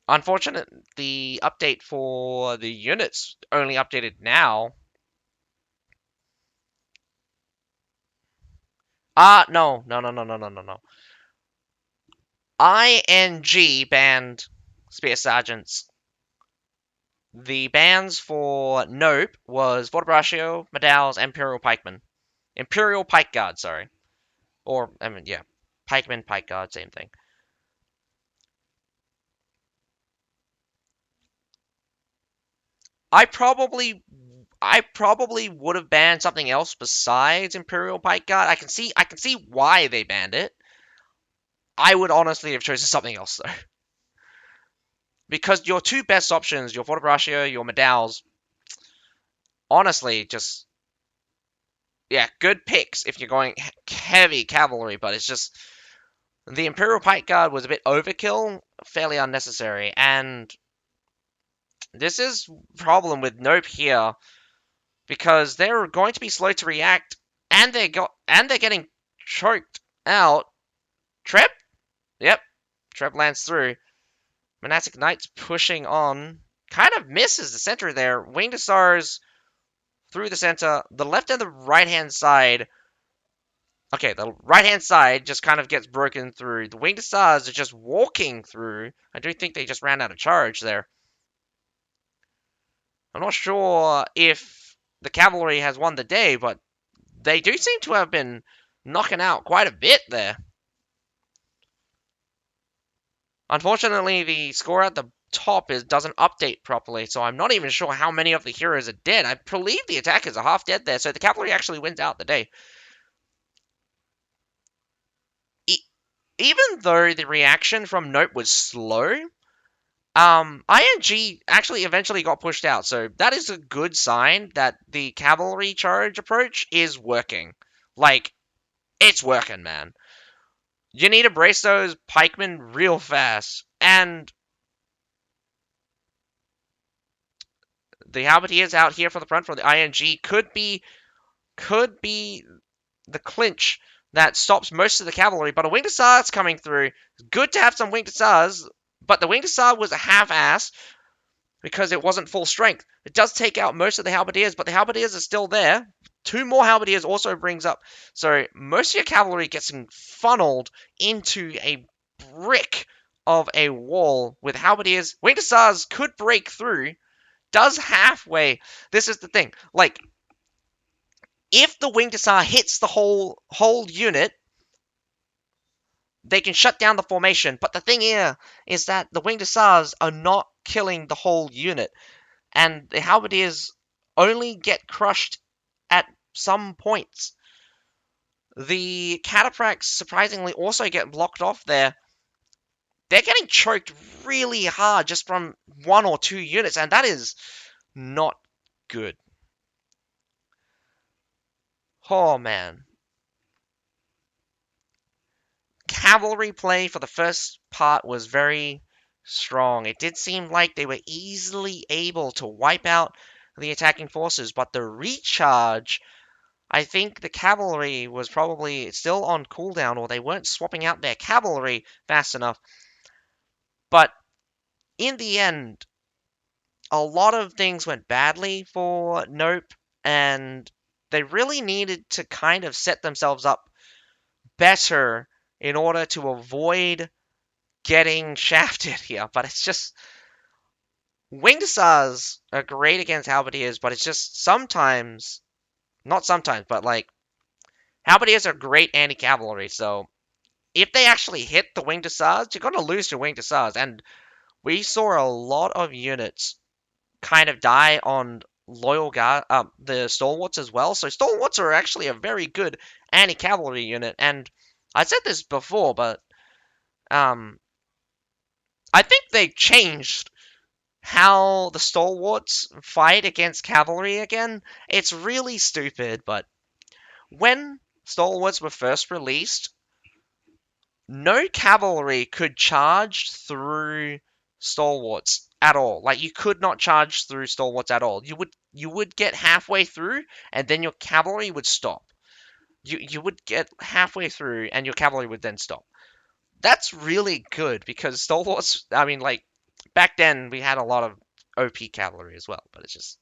Unfortunate, the update for the units only updated now. No, no, no, no, no, no, no, no. ING banned Spear Sergeants. The bans for Nope was Fortebraccio, Medals, Imperial Pikemen. Imperial Pike Guard, sorry. Or, I mean, yeah. Pikemen, Pike Guard, same thing. I probably I probably would have banned something else besides Imperial Pike Guard. I can see why they banned it. I would honestly have chosen something else though. Because your two best options, your Fortebraccio, your Medals, honestly, just yeah, good picks if you're going heavy cavalry, but it's just the Imperial Pike Guard was a bit overkill, fairly unnecessary, and this is problem with Nope here because they're going to be slow to react, and they're getting choked out. Treb? Yep, Treb lands through. Monastic Knights pushing on. Kind of misses the center there. Winged Hussars through the center. The left and the right hand side. Okay, the right hand side just kind of gets broken through. The Winged Hussars are just walking through. I do think they just ran out of charge there. I'm not sure if the cavalry has won the day, but they do seem to have been knocking out quite a bit there. Unfortunately, the score at the top doesn't update properly, so I'm not even sure how many of the heroes are dead. I believe the attackers are half dead there, so the cavalry actually wins out the day. Even though the reaction from Nope was slow, ING actually eventually got pushed out, so that is a good sign that the cavalry charge approach is working. Like, it's working, man. You need to brace those pikemen real fast, and the halberdiers out here for the front for the ING could be the clinch that stops most of the cavalry, but a Winged Hussar's coming through. It's good to have some Winged Hussars, but the Winged Hussar was a half-ass because it wasn't full strength. It does take out most of the halberdiers, but the halberdiers are still there. Two more halberdiers also brings up. So most of your cavalry gets funneled into a brick of a wall with halberdiers. Winged Hussars could break through. Does halfway. This is the thing. Like, if the winged hussar hits the whole unit, they can shut down the formation. But the thing here is that the winged hussars are not killing the whole unit, and the halberdiers only get crushed at some points. The cataphracts surprisingly also get blocked off there. They're getting choked really hard just from one or two units, and that is not good. Oh man. Cavalry play for the first part was very strong. It did seem like they were easily able to wipe out the attacking forces, but the recharge, I think the cavalry was probably still on cooldown, or they weren't swapping out their cavalry fast enough. But in the end, a lot of things went badly for Nope, and they really needed to kind of set themselves up better in order to avoid getting shafted here. But it's just winged hussars are great against halberdiers, but it's just sometimes, not sometimes, but like halberdiers are great anti-cavalry. So if they actually hit the winged hussars, you're gonna lose your winged hussars, and we saw a lot of units kind of die on loyal guard, the stalwarts as well. So stalwarts are actually a very good anti-cavalry unit, and I said this before, but um, I think they've changed how the stalwarts fight against cavalry again. It's really stupid, but when stalwarts were first released, no cavalry could charge through stalwarts at all. Like you could not charge through stalwarts at all. You would get halfway through and then your cavalry would stop. You would get halfway through and your cavalry would then stop. That's really good because stalwarts, I mean like back then we had a lot of OP cavalry as well, but it's just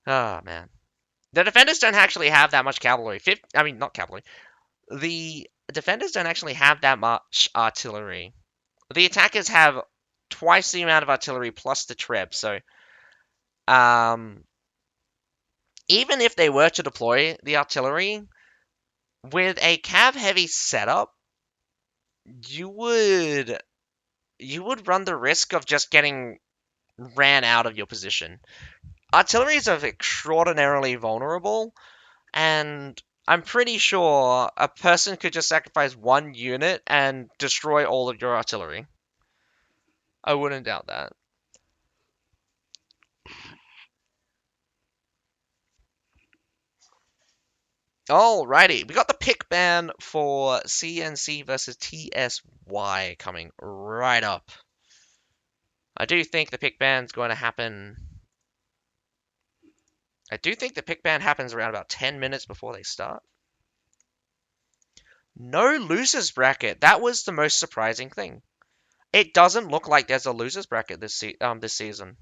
oh man. The defenders don't actually have that much cavalry. I mean not cavalry. The defenders don't actually have that much artillery. The attackers have twice the amount of artillery plus the treb. So, um, even if they were to deploy the artillery with a cav heavy setup, you would you would run the risk of just getting ran out of your position. Artillery is extraordinarily vulnerable, and I'm pretty sure a person could just sacrifice one unit and destroy all of your artillery. I wouldn't doubt that. Alrighty, we got the pick ban for CNC versus TSY coming right up. I do think the pick ban's going to happen. I do think the pick ban happens around about 10 minutes before they start. No losers bracket. That was the most surprising thing. It doesn't look like there's a losers bracket this season.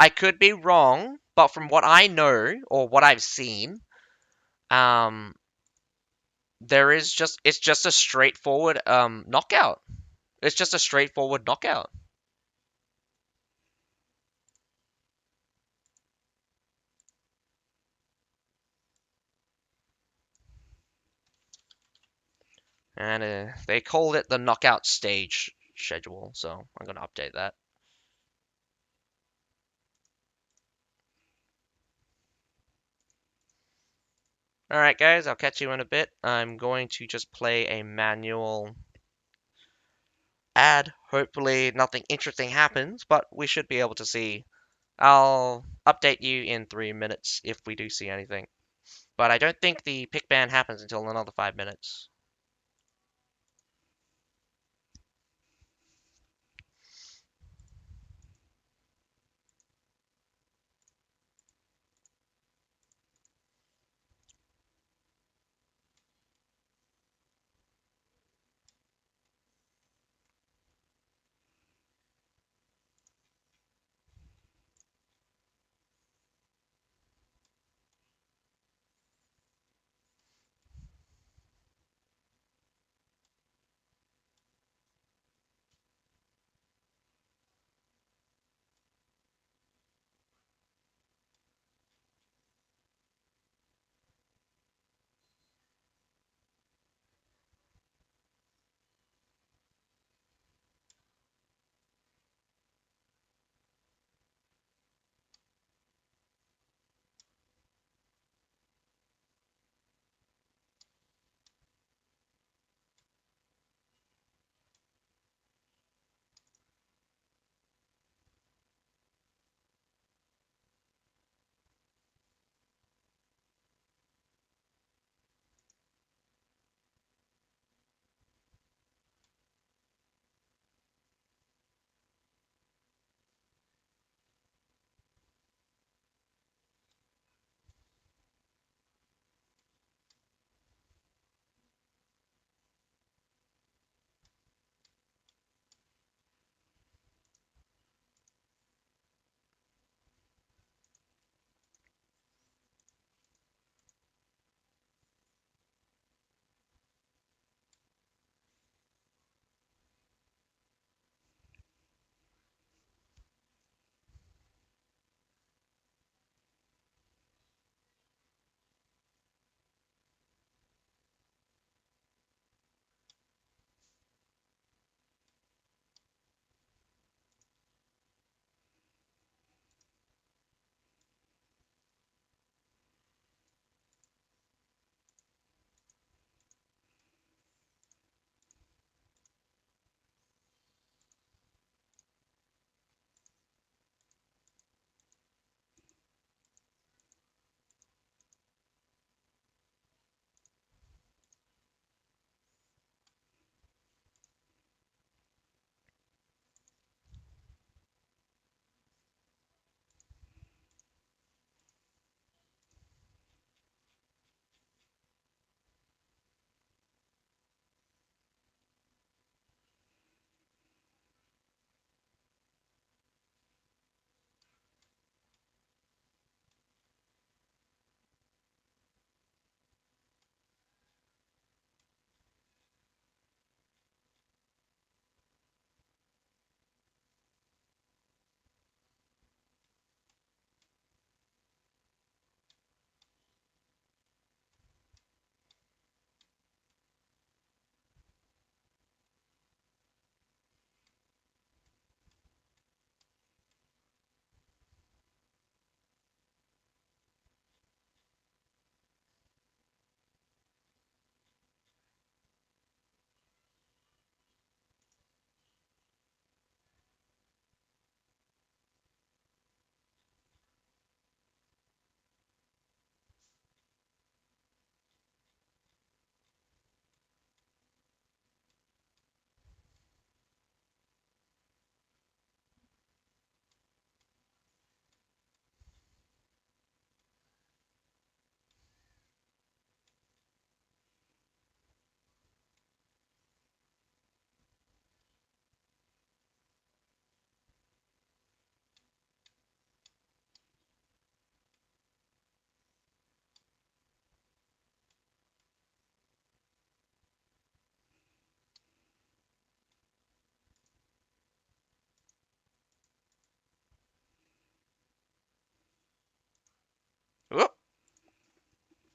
I could be wrong, but from what I know or what I've seen, um, it's just a straightforward knockout. It's just a straightforward knockout. And they called it the knockout stage schedule, so I'm going to update that. Alright guys, I'll catch you in a bit. I'm going to just play a manual ad. Hopefully nothing interesting happens, but we should be able to see. I'll update you in 3 minutes if we do see anything. But I don't think the pick ban happens until another 5 minutes.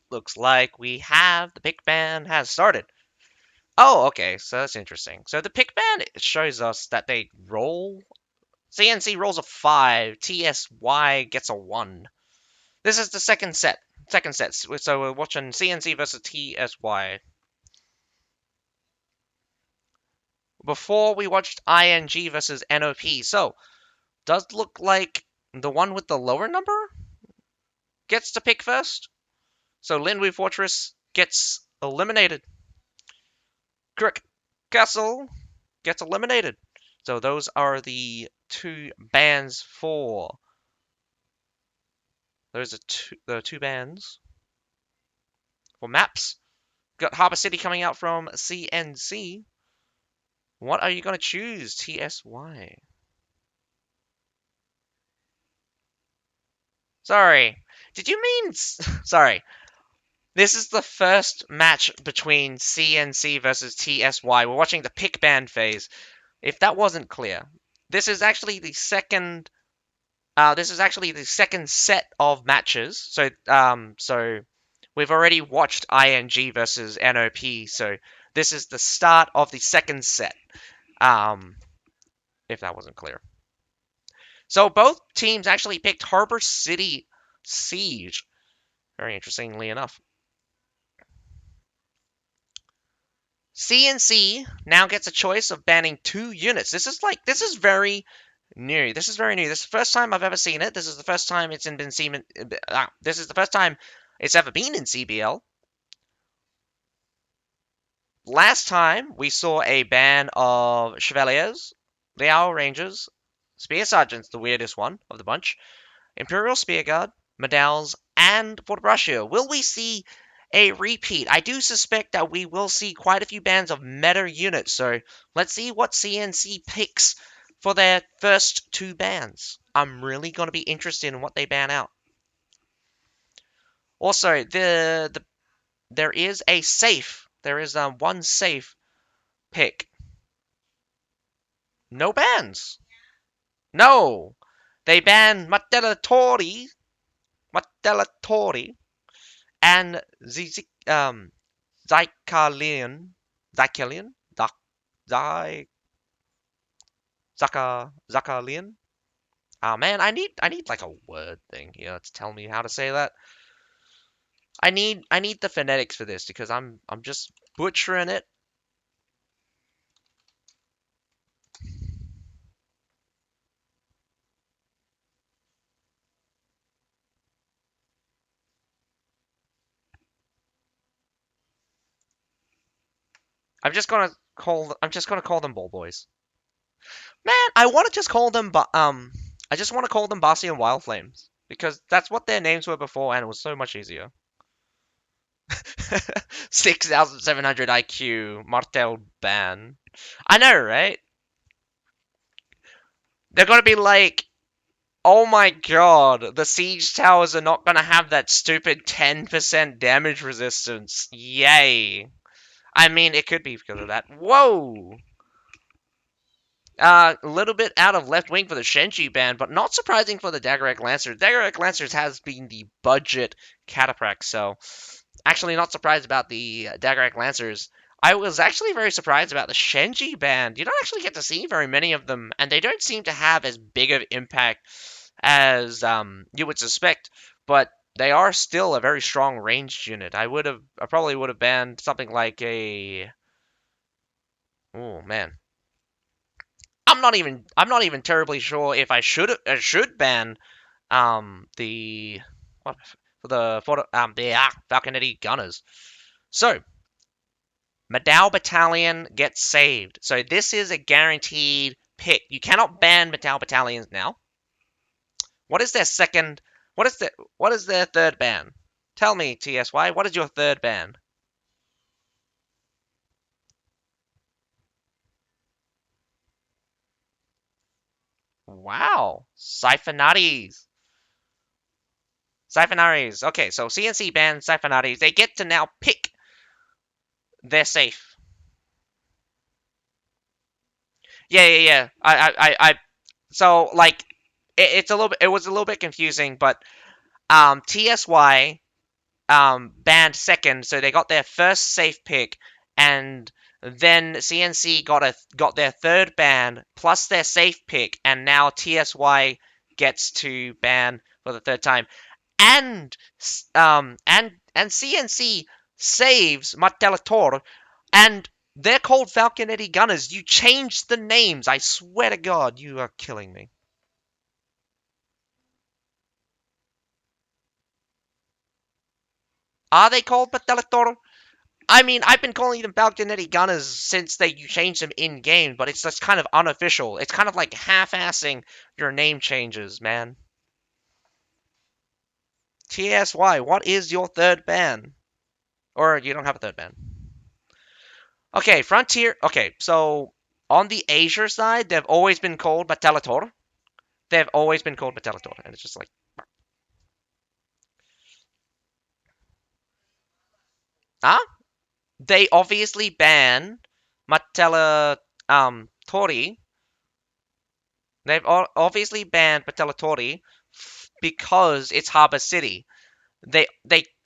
Looks like we have the pick ban has started. Oh, okay, so that's interesting. So the pick ban shows us that they roll. CNC rolls a 5, TSY gets a 1. This is the second set. Second set. So we're watching CNC versus TSY. Before we watched ING versus NOP. So, does look like the one with the lower number gets to pick first. So Lindway Fortress gets eliminated. Crick Castle gets eliminated. So those are the two bans for. Those are the two bans for maps. Got Harbour City coming out from CNC. What are you going to choose, TSY? Sorry. Did you mean... Sorry. This is the first match between CNC versus TSY. We're watching the pick band phase. If that wasn't clear, this is actually the second. This is actually the second set of matches. So we've already watched ING versus NOP. So this is the start of the second set. If that wasn't clear. So both teams actually picked Harbor City Siege. Very interestingly enough. CNC now gets a choice of banning 2 units. This is very new. This is very new. This is the first time I've ever seen it. This is the first time it's been seen. This is the first time it's ever been in CBL. Last time we saw a ban of Chevaliers, Liao Rangers, Spear Sergeants, the weirdest one of the bunch, Imperial Spearguard, Medals, and Fort Brascio. Will we see a repeat? I do suspect that we will see quite a few bans of meta units, so let's see what CNC picks for their first 2 bans. I'm really going to be interested in what they ban out. Also, there is a safe. There is one safe pick. No bans. No. They ban Matellatori and Zycalian, Zycalian, Zycalian. Oh man, I need like a word thing here to tell me how to say that. I need the phonetics for this because I'm just butchering it. I'm just gonna call them ball boys. Man, I want to just call them I just want to call them Bossy and Wild Flames because that's what their names were before and it was so much easier. 6,700 IQ Martel ban. I know, right? They're gonna be like, oh my god, the siege towers are not gonna have that stupid 10% damage resistance. Yay. I mean, it could be because of that. Whoa! A little bit out of left wing for the Shenji band, but not surprising for the Daggerack Lancers. Daggerack Lancers has been the budget cataphract, so actually not surprised about the Daggerack Lancers. I was actually very surprised about the Shenji band. You don't actually get to see very many of them, and they don't seem to have as big of impact as you would suspect, but they are still a very strong ranged unit. I probably would have banned something like a. Oh man, I'm not even terribly sure if I should ban the what for the Falconetti Gunners. So Madao Battalion gets saved. So this is a guaranteed pick. You cannot ban Madao Battalions now. What is their second? What is their third ban? Tell me, TSY. What is your third ban? Wow, Siphonates. Siphonaries. Okay, so CNC bans Siphonaries. They get to now pick their safe. Yeah. So like, it's a little bit. It was a little bit confusing, but TSY banned second, so they got their first safe pick, and then CNC got their third ban plus their safe pick, and now TSY gets to ban for the third time, and CNC saves Matelator, and they're called Falconetti Gunners. You changed the names. I swear to God, you are killing me. Are they called Matelator? I mean, I've been calling them Falconetti Gunners since you changed them in game, but it's just kind of unofficial. It's kind of like half-assing your name changes, man. TSY, what is your third ban? Or you don't have a third ban. Okay, Frontier. Okay, so on the Asia side, they've always been called Battalitor. They've always been called Battalitor, and it's just like, huh? They obviously ban Matela Tori. They've obviously banned Battalitori because it's Harbor City. They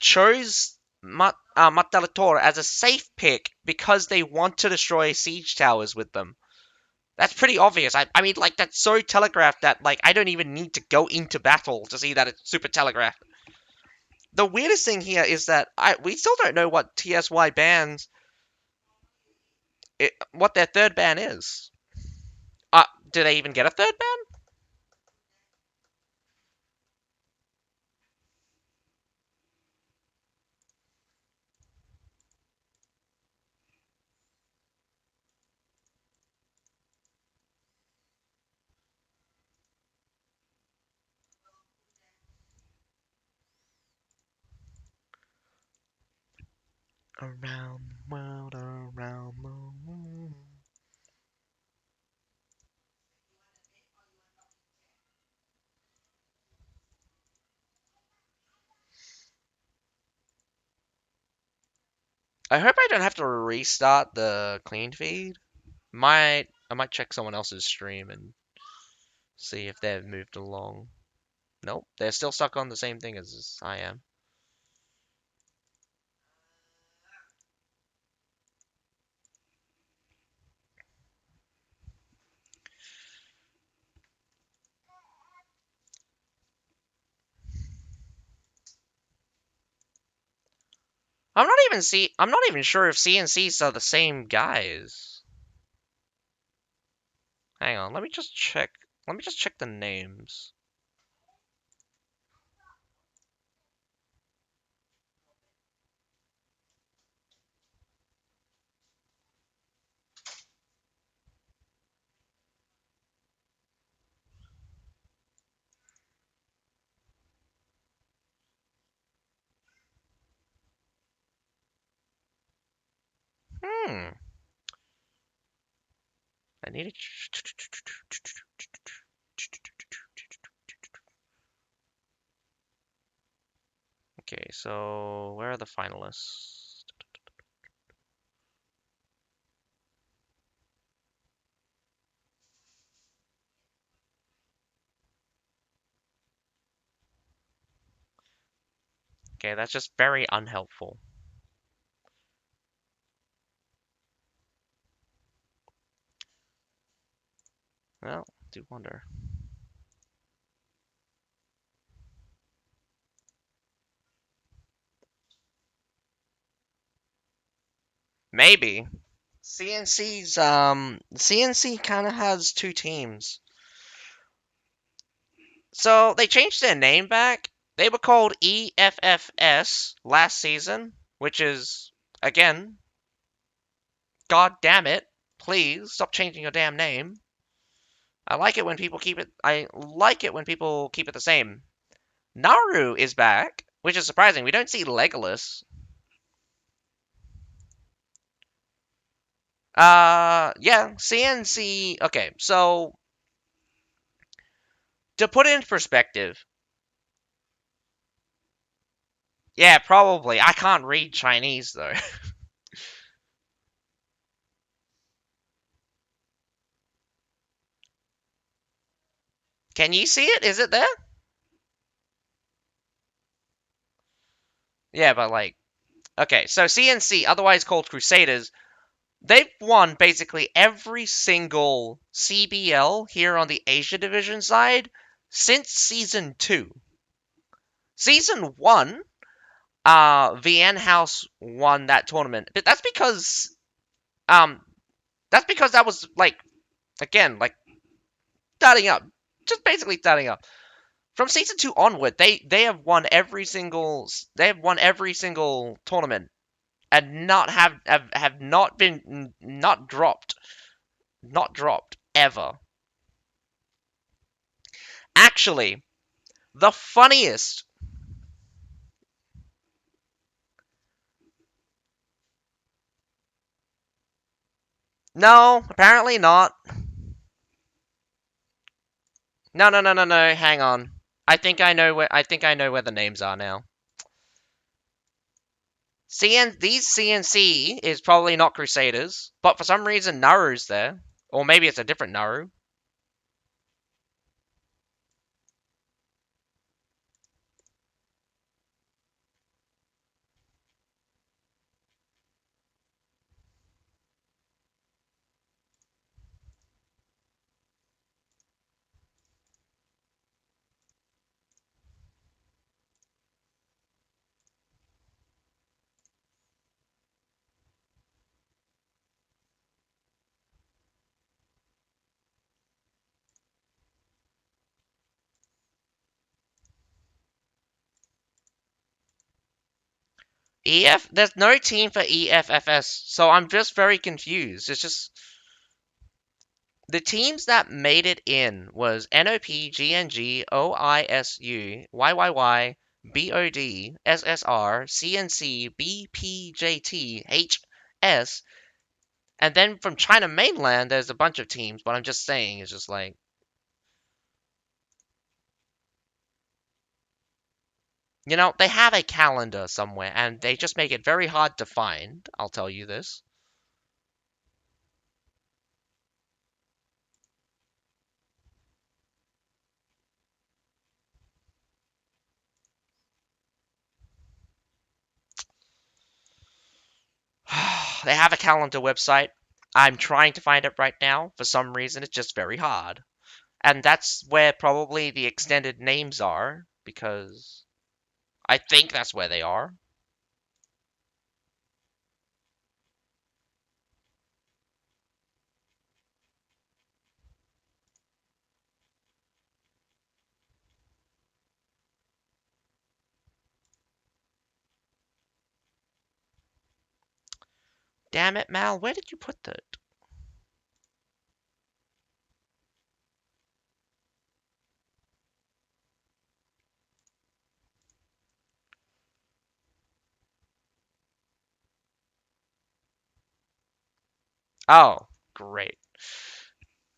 chose Matalator as a safe pick because they want to destroy siege towers with them. That's pretty obvious. I mean, like, that's so telegraphed that, like, I don't even need to go into battle to see that it's super telegraphed. The weirdest thing here is that we still don't know what TSY bans, what their third ban is. Do they even get a third ban? Around the world, around the world. I hope I don't have to restart the clean feed. I might check someone else's stream and see if they've moved along. Nope, they're still stuck on the same thing as I am. I'm not even sure if CNCs are the same guys. Hang on, let me just check. Let me just check the names. Hmm. I need to. Okay, so where are the finalists? Okay, that's just very unhelpful. Well, I do wonder. Maybe. CNC kind of has two teams. So they changed their name back. They were called EFFS last season, which is, again, god damn it, please stop changing your damn name. I like it when people keep it. I like it when people keep it the same. Naru is back, which is surprising. We don't see Legolas. Yeah, CNC. Okay, so to put it in perspective, yeah, probably. I can't read Chinese though. Can you see it? Is it there? Yeah, but like, okay, so CNC, otherwise called Crusaders, they've won basically every single CBL here on the Asia Division side since Season 2. Season 1, VN House won that tournament. But um, that's because that was like, again, like starting up. Just basically starting up. From season 2 onward, they have won every single tournament and not have not been not dropped ever. Actually, the funniest. No, apparently not. No, no, no, no, no. Hang on. I think I know where the names are now. These CNC is probably not Crusaders, but for some reason Naru's there, or maybe it's a different Naru. EF, there's no team for EFFS, so I'm just very confused. It's just the teams that made it in was NOP, GNG, OISU, YYY, BOD, SSR, CNC, BPJT, HS, and then from China mainland there's a bunch of teams, but I'm just saying it's just like, they have a calendar somewhere and they just make it very hard to find, I'll tell you this. They have a calendar website. I'm trying to find it right now. For some reason, it's just very hard. And that's where probably the extended names are, because I think that's where they are. Damn it, Mal, where did you put that? Oh, great.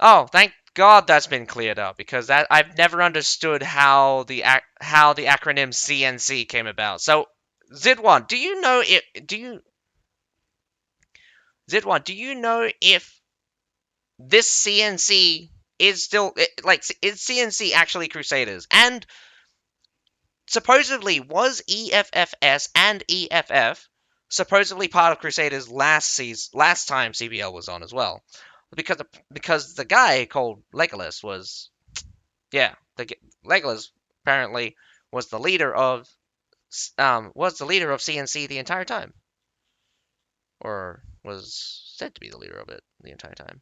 Oh, thank God that's been cleared up, because that I've never understood how the acronym CNC came about. So, Zidwan, do you know it? Do you Zidwan? Do you know if this CNC is still like is CNC actually Crusaders? And supposedly was EFFS and EFF supposedly part of Crusaders last time CBL was on as well, because the guy called Legolas was, yeah, Legolas apparently was the leader of CNC the entire time, or was said to be the leader of it the entire time.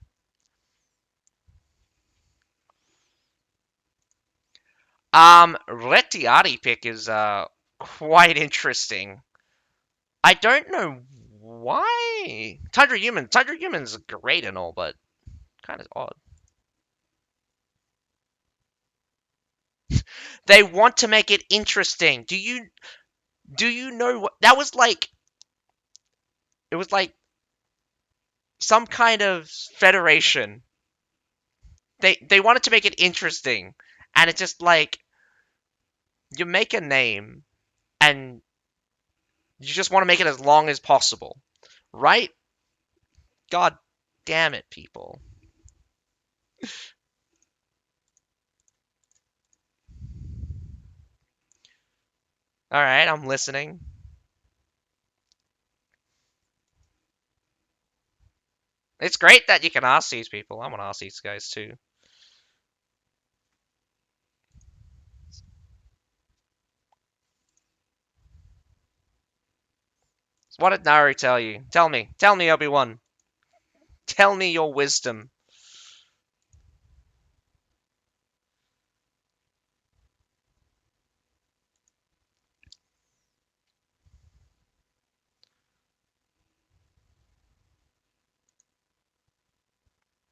Rettiati pick is quite interesting. I don't know why. Tundra Human's great and all, but kind of odd. They want to make it interesting. Do you know what that was like? It was like some kind of federation. They wanted to make it interesting, and it's just like you make a name and you just want to make it as long as possible, right? God damn it, people. All right, I'm listening. It's great that you can ask these people. I want to ask these guys too. What did Naru tell you? Tell me. Tell me, Obi-Wan. Tell me your wisdom.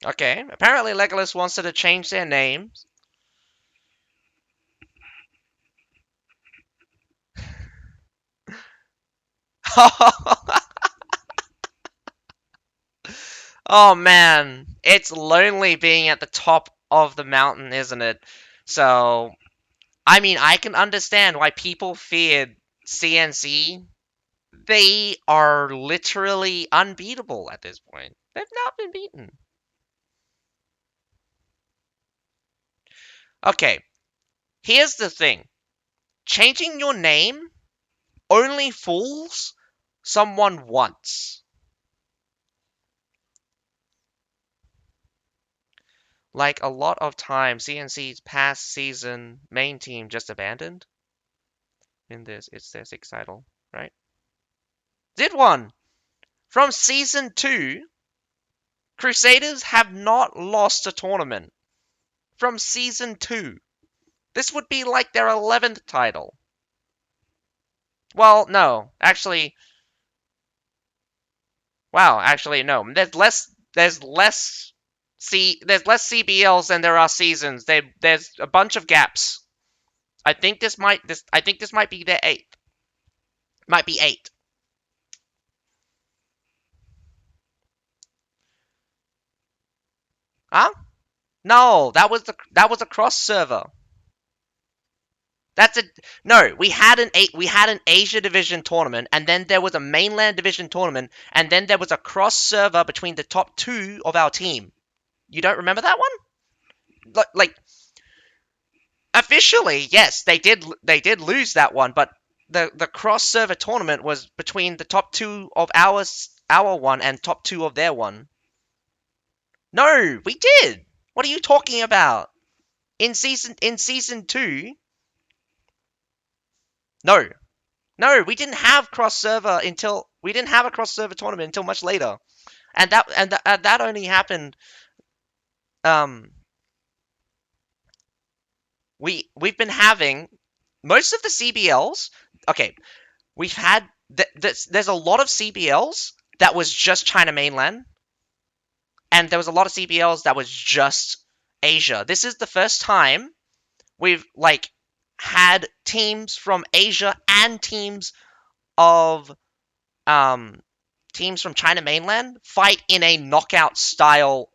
Okay, apparently Legolas wants her to change their names. Oh man, it's lonely being at the top of the mountain, isn't it? So, I mean, I can understand why people feared CNC. They are literally unbeatable at this point. They've not been beaten. Okay, here's the thing. Changing your name only fools someone once. Like a lot of times, CNC's past season main team just abandoned. In this, it's their sixth title, right? Did one! From season 2, Crusaders have not lost a tournament. From season 2. This would be like their 11th title. Well, no. Actually, wow, actually, no. There's less CBLs than there are seasons. There's a bunch of gaps. I think this might be their 8th. Might be 8. Huh? No, that was a cross server. That's a no. We had an Asia division tournament, and then there was a mainland division tournament, and then there was a cross server between the top 2 of our team. You don't remember that one? Like officially, yes, they did lose that one, but the cross server tournament was between the top 2 of our one and top 2 of their one. No, we did. What are you talking about? In season 2? No. No, we didn't have a cross server tournament until much later. And that only happened um we've been having most of the CBLs. Okay, we've had there's a lot of CBLs that was just China mainland, and there was a lot of CBLs that was just Asia. This is the first time we've like had teams from Asia and of um teams from China mainland fight in a knockout style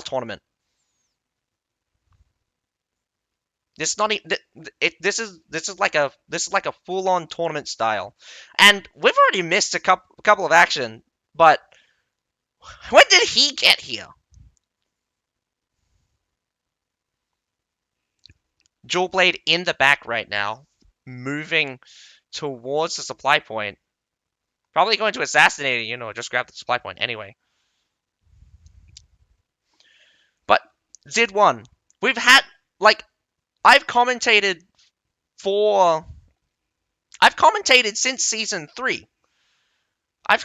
tournament. This not this is like a full on tournament style, and we've already missed a couple of action. But when did he get here? Jewel Blade in the back right now, moving towards the supply point. Probably going to assassinate it, just grab the supply point anyway. But Zid 1, we've had like I've commentated for I've commentated since season 3. I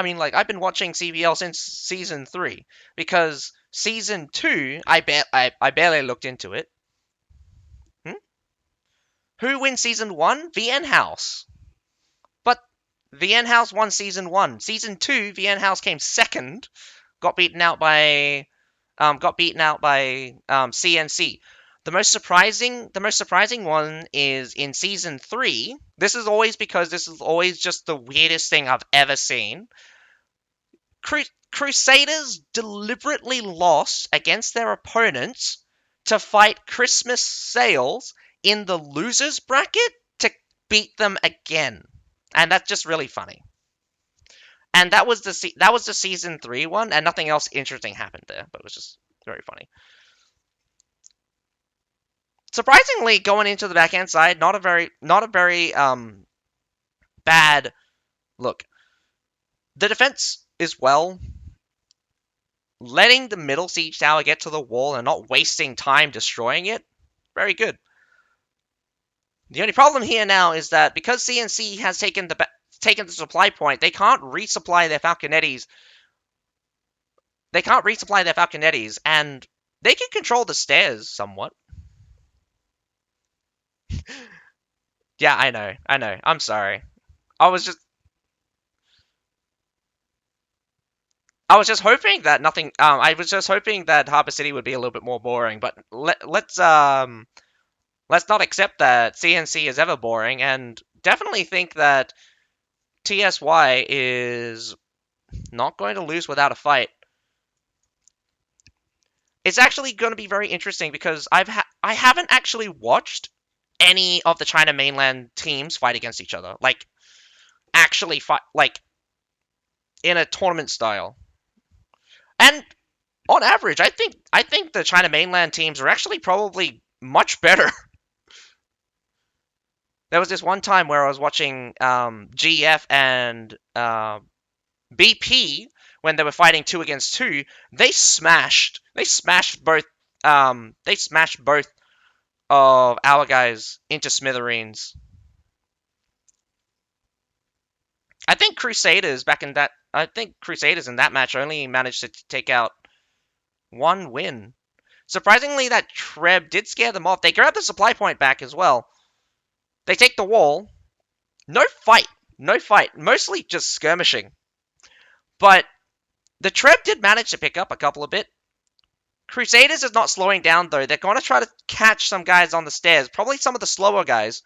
mean, like, I've been watching CBL since season 3 because season 2, I barely looked into it. Who wins season 1? VN House. But VN House won season 1. Season 2, VN House came second, got beaten out by CNC. The most surprising one is in season 3. This is always just the weirdest thing I've ever seen. Crusaders deliberately lost against their opponents to fight Christmas Sales in the losers bracket to beat them again, and that's just really funny. And that was the season 3 one, and nothing else interesting happened there, but it was just very funny. Surprisingly, going into the backhand side, not a very bad look. The defense as well. Letting the middle siege tower get to the wall and not wasting time destroying it, very good. The only problem here now is that because CNC has taken the supply point, they can't resupply their Falconettis. And they can control the stairs somewhat. Yeah, I know. I'm sorry. I was just I was just hoping that nothing. I was just hoping that Harbor City would be a little bit more boring, but let's not accept that CNC is ever boring, and definitely think that TSY is not going to lose without a fight. It's actually going to be very interesting because I haven't actually watched any of the China mainland teams fight against each other, like actually fight like in a tournament style. And on average, I think the China mainland teams are actually probably much better. There was this one time where I was watching GF and BP when they were fighting 2 against 2. They smashed both of our guys into smithereens. I think Crusaders in that match only managed to take out one win. Surprisingly, that Treb did scare them off. They grabbed the supply point back as well. They take the wall. No fight. No fight. Mostly just skirmishing. But the Treb did manage to pick up a couple of bit. Crusaders is not slowing down, though. They're going to try to catch some guys on the stairs. Probably some of the slower guys.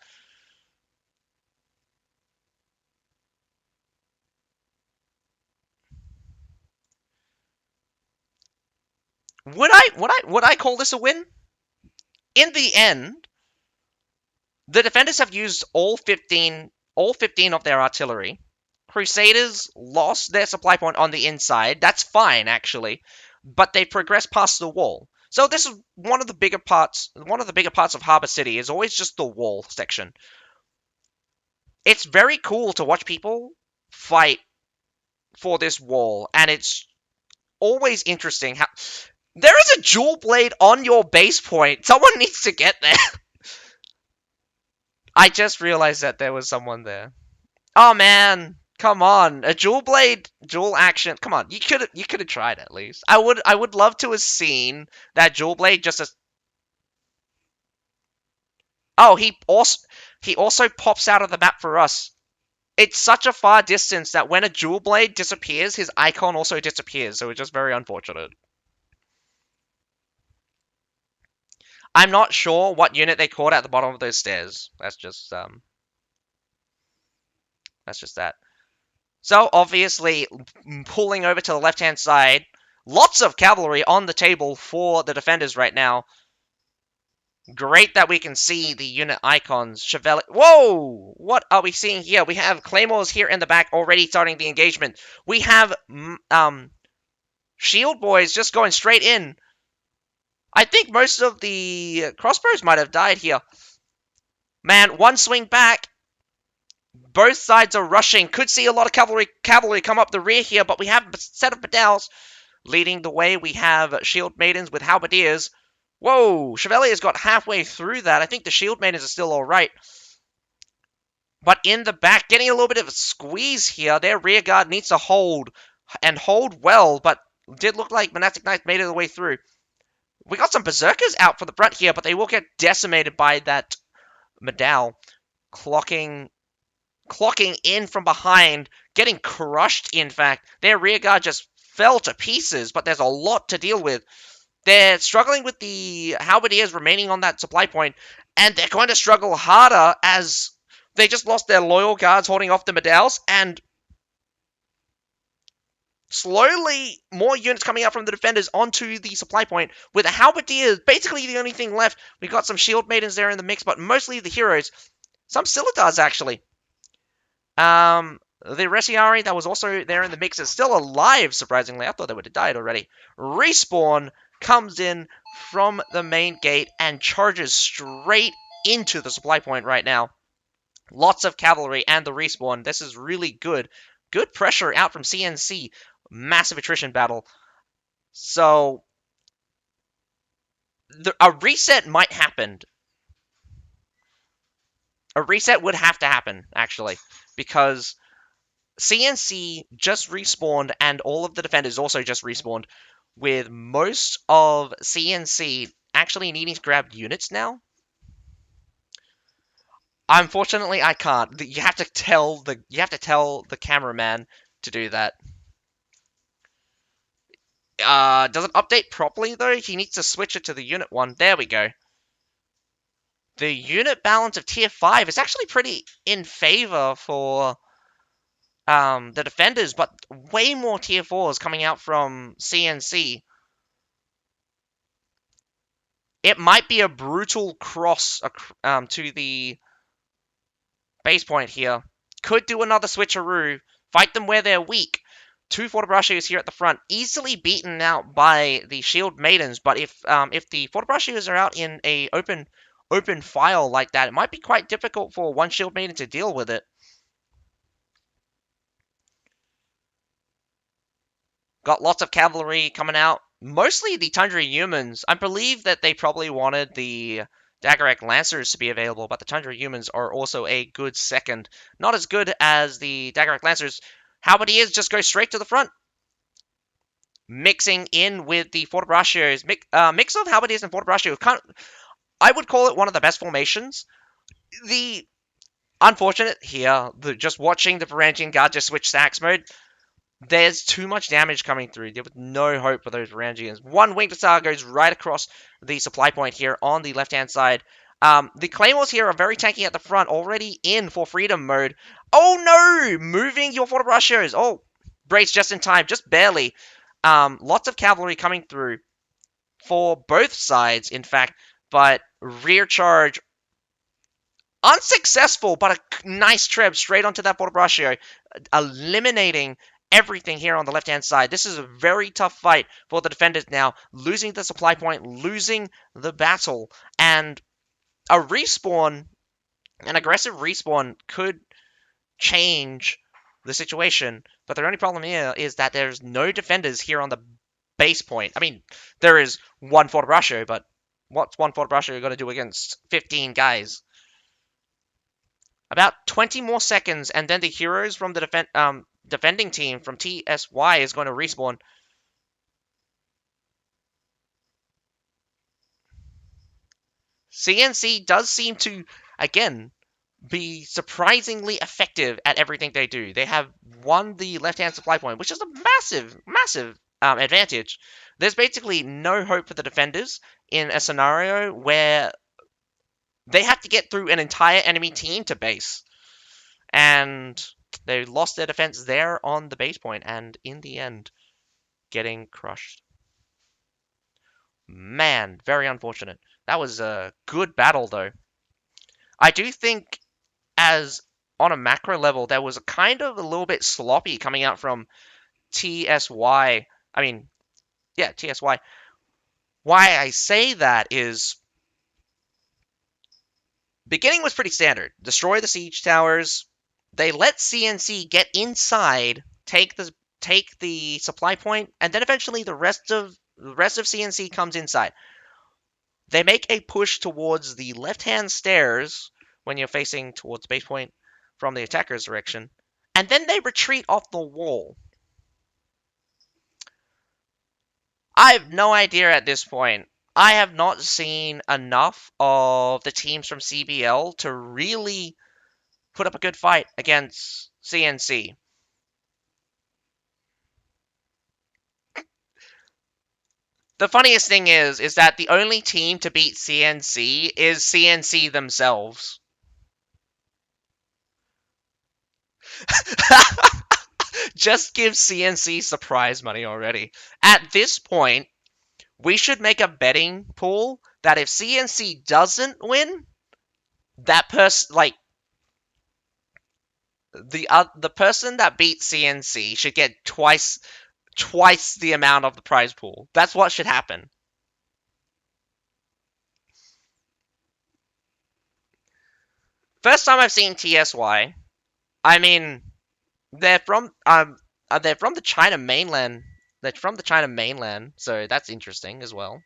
Would I call this a win? In the end, the defenders have used all 15 of their artillery. Crusaders lost their supply point on the inside. That's fine, actually, but they progressed past the wall. So this is one of the bigger parts. One of the bigger parts of Harbor City is always just the wall section. It's very cool to watch people fight for this wall, and it's always interesting how there is a jewel blade on your base point. Someone needs to get there. I just realized that there was someone there. Oh man, come on. A dual blade, dual action. Come on. You could have tried at least. I would love to have seen that dual blade just as Oh, he also pops out of the map for us. It's such a far distance that when a dual blade disappears, his icon also disappears, so it's just very unfortunate. I'm not sure what unit they caught at the bottom of those stairs. That's just that. So obviously, pulling over to the left-hand side, lots of cavalry on the table for the defenders right now. Great that we can see the unit icons. Chevelle. Whoa! What are we seeing here? We have claymores here in the back already starting the engagement. We have shield boys just going straight in. I think most of the crossbows might have died here. Man, one swing back. Both sides are rushing. Could see a lot of cavalry come up the rear here, but we have a set of battles leading the way. We have shield maidens with halberdiers. Whoa, Chevalier's got halfway through that. I think the shield maidens are still alright. But in the back, getting a little bit of a squeeze here. Their rear guard needs to hold, and hold well, but did look like Monastic Knights made it the way through. We got some Berserkers out for the front here, but they will get decimated by that Medal. Clocking in from behind, getting crushed, in fact. Their rear guard just fell to pieces, but there's a lot to deal with. They're struggling with the halberdiers remaining on that supply point, and they're going to struggle harder as they just lost their loyal guards holding off the Medals, and slowly more units coming out from the defenders onto the supply point, with the halberdiers basically the only thing left. We got some shield maidens there in the mix, but mostly the heroes. Some scimitars, actually. The Resiari that was also there in the mix is still alive, surprisingly. I thought they would have died already. Respawn comes in from the main gate and charges straight into the supply point right now. Lots of cavalry and the respawn. This is really good. Good pressure out from CNC. Massive attrition battle. So a reset might happen. A reset would have to happen, actually, because CNC just respawned and all of the defenders also just respawned, with most of CNC actually needing to grab units now. Unfortunately, I can't. You have to tell the cameraman to do that. Does it update properly though? He needs to switch it to the unit one. There we go. The unit balance of tier 5 is actually pretty in favor for the defenders, but way more tier 4s coming out from CNC. It might be a brutal cross to the base point here. Could do another switcheroo. Fight them where they're weak. Two Fortebraccios here at the front, easily beaten out by the Shield Maidens. But if the Fortebraccios are out in a open file like that, it might be quite difficult for one Shield Maiden to deal with it. Got lots of cavalry coming out. Mostly the Tundra Humans. I believe that they probably wanted the Daggerack Lancers to be available, but the Tundra Humans are also a good second. Not as good as the Daggerack Lancers. Halberdiers just go straight to the front. Mixing in with the Fortebraccios. Mix of Halberdiers and Fortebraccios. I would call it one of the best formations. The unfortunate here, just watching the Varangian Guard just switch stacks mode, there's too much damage coming through. There was no hope for those Varangians. One Winged Star goes right across the supply point here on the left-hand side. The Claymores here are very tanky at the front, already in for freedom mode. Oh no! Moving your Fortebraccios. Oh, brace just in time, just barely. Lots of cavalry coming through for both sides, in fact, but rear charge unsuccessful, but a nice treb straight onto that Fortebraccio, eliminating everything here on the left-hand side. This is a very tough fight for the defenders now, losing the supply point, losing the battle, and a respawn, an aggressive respawn could change the situation, but the only problem here is that there's no defenders here on the base point. I mean, there is one Fortebraccio, but what's one Fortebraccio going to do against 15 guys? About 20 more seconds, and then the heroes from the defending team from TSY is going to respawn. CNC does seem to, again, be surprisingly effective at everything they do. They have won the left-hand supply point, which is a massive advantage. There's basically no hope for the defenders in a scenario where they have to get through an entire enemy team to base. And they lost their defense there on the base point, and in the end, getting crushed. Man, very unfortunate. That was a good battle, though. I do think, as on a macro level, there was a kind of a little bit sloppy coming out from TSY. I mean, yeah, TSY. Why I say that is, beginning was pretty standard. Destroy the siege towers. They let CNC get inside, take the supply point, and then eventually the rest of CNC comes inside. They make a push towards the left-hand stairs when you're facing towards base point from the attacker's direction, and then they retreat off the wall. I have no idea at this point. I have not seen enough of the teams from CBL to really put up a good fight against CNC. The funniest thing is that the only team to beat CNC is CNC themselves. Just give CNC surprise money already. At this point, we should make a betting pool that if CNC doesn't win, that person, like, the person that beats CNC should get twice the amount of the prize pool. That's what should happen. First time I've seen TSY. I mean, they're from they're from the China mainland. They're from the China mainland, so that's interesting as well.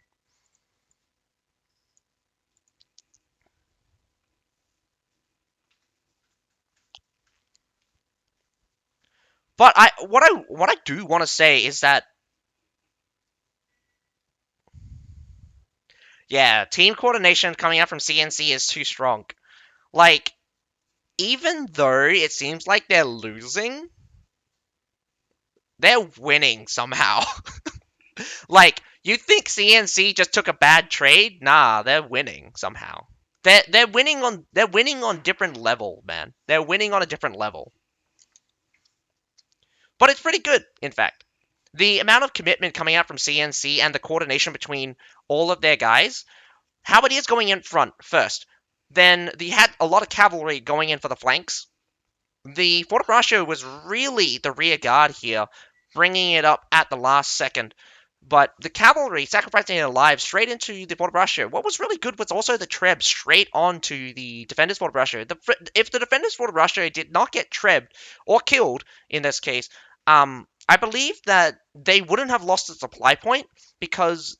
But what I do want to say is that yeah, team coordination coming out from CNC is too strong. Like even though it seems like they're losing, they're winning somehow. Like you think CNC just took a bad trade? Nah, they're winning somehow. They're winning on different level, man. They're winning on a different level. But it's pretty good, in fact. The amount of commitment coming out from CNC and the coordination between all of their guys, how it is going in front first. Then they had a lot of cavalry going in for the flanks. The Fort Brasio was really the rear guard here, bringing it up at the last second. But the cavalry sacrificing their lives straight into the Fort Brasio. What was really good was also the Treb straight onto the defenders Fort Brasio. If the defenders Fort Brasio did not get trebbed or killed in this case, I believe that they wouldn't have lost the supply point because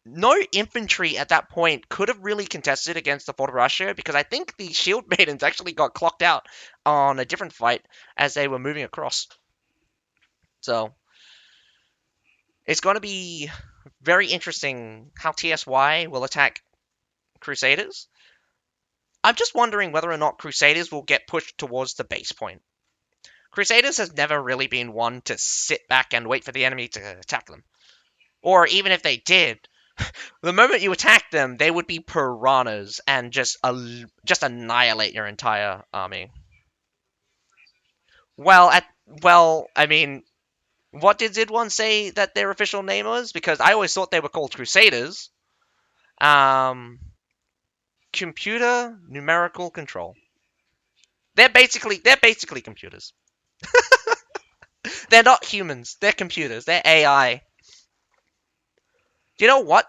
no infantry at that point could have really contested against the Fort Russia because I think the Shield Maidens actually got clocked out on a different fight as they were moving across. So it's going to be very interesting how TSY will attack Crusaders. I'm just wondering whether or not Crusaders will get pushed towards the base point. Crusaders has never really been one to sit back and wait for the enemy to attack them. Or even if they did, the moment you attack them, they would be piranhas and just annihilate your entire army. I mean, what did Zidwan say that their official name was? Because I always thought they were called Crusaders. Um, Computer numerical control. They're basically computers. They're not humans. They're computers. They're AI. You know what?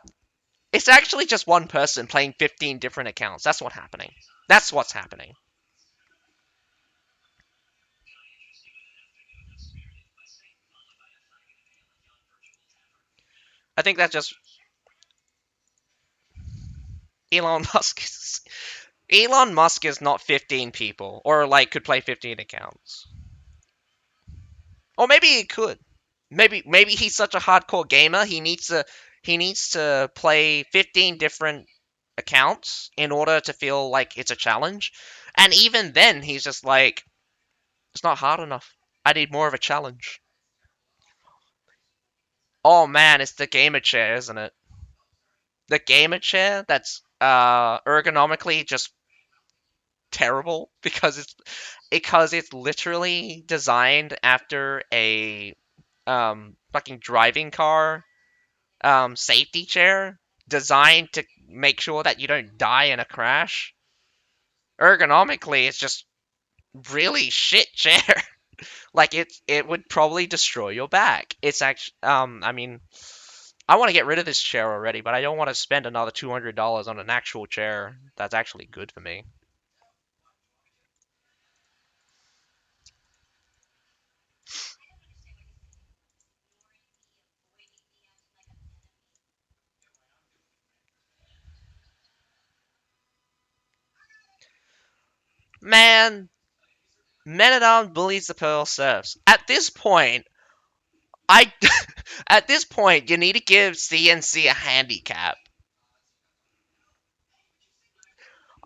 It's actually just one person playing 15 different accounts. That's what's happening. That's what's happening. I think that's just Elon Musk. Elon Musk is not 15 people, or like could play 15 accounts. Or maybe he could. Maybe he's such a hardcore gamer he needs to play 15 different accounts in order to feel like it's a challenge. And even then he's just like it's not hard enough. I need more of a challenge. Oh man, it's the gamer chair, isn't it? The gamer chair that's ergonomically just terrible because it's literally designed after a fucking driving car safety chair designed to make sure that you don't die in a crash. Ergonomically, it's just really shit chair. Like it would probably destroy your back. It's actually I mean I want to get rid of this chair already, but I don't want to spend another $200 on an actual chair that's actually good for me. Man, Men at Arms bullies the Pearl Serfs. At this point, I at this point you need to give CNC a handicap.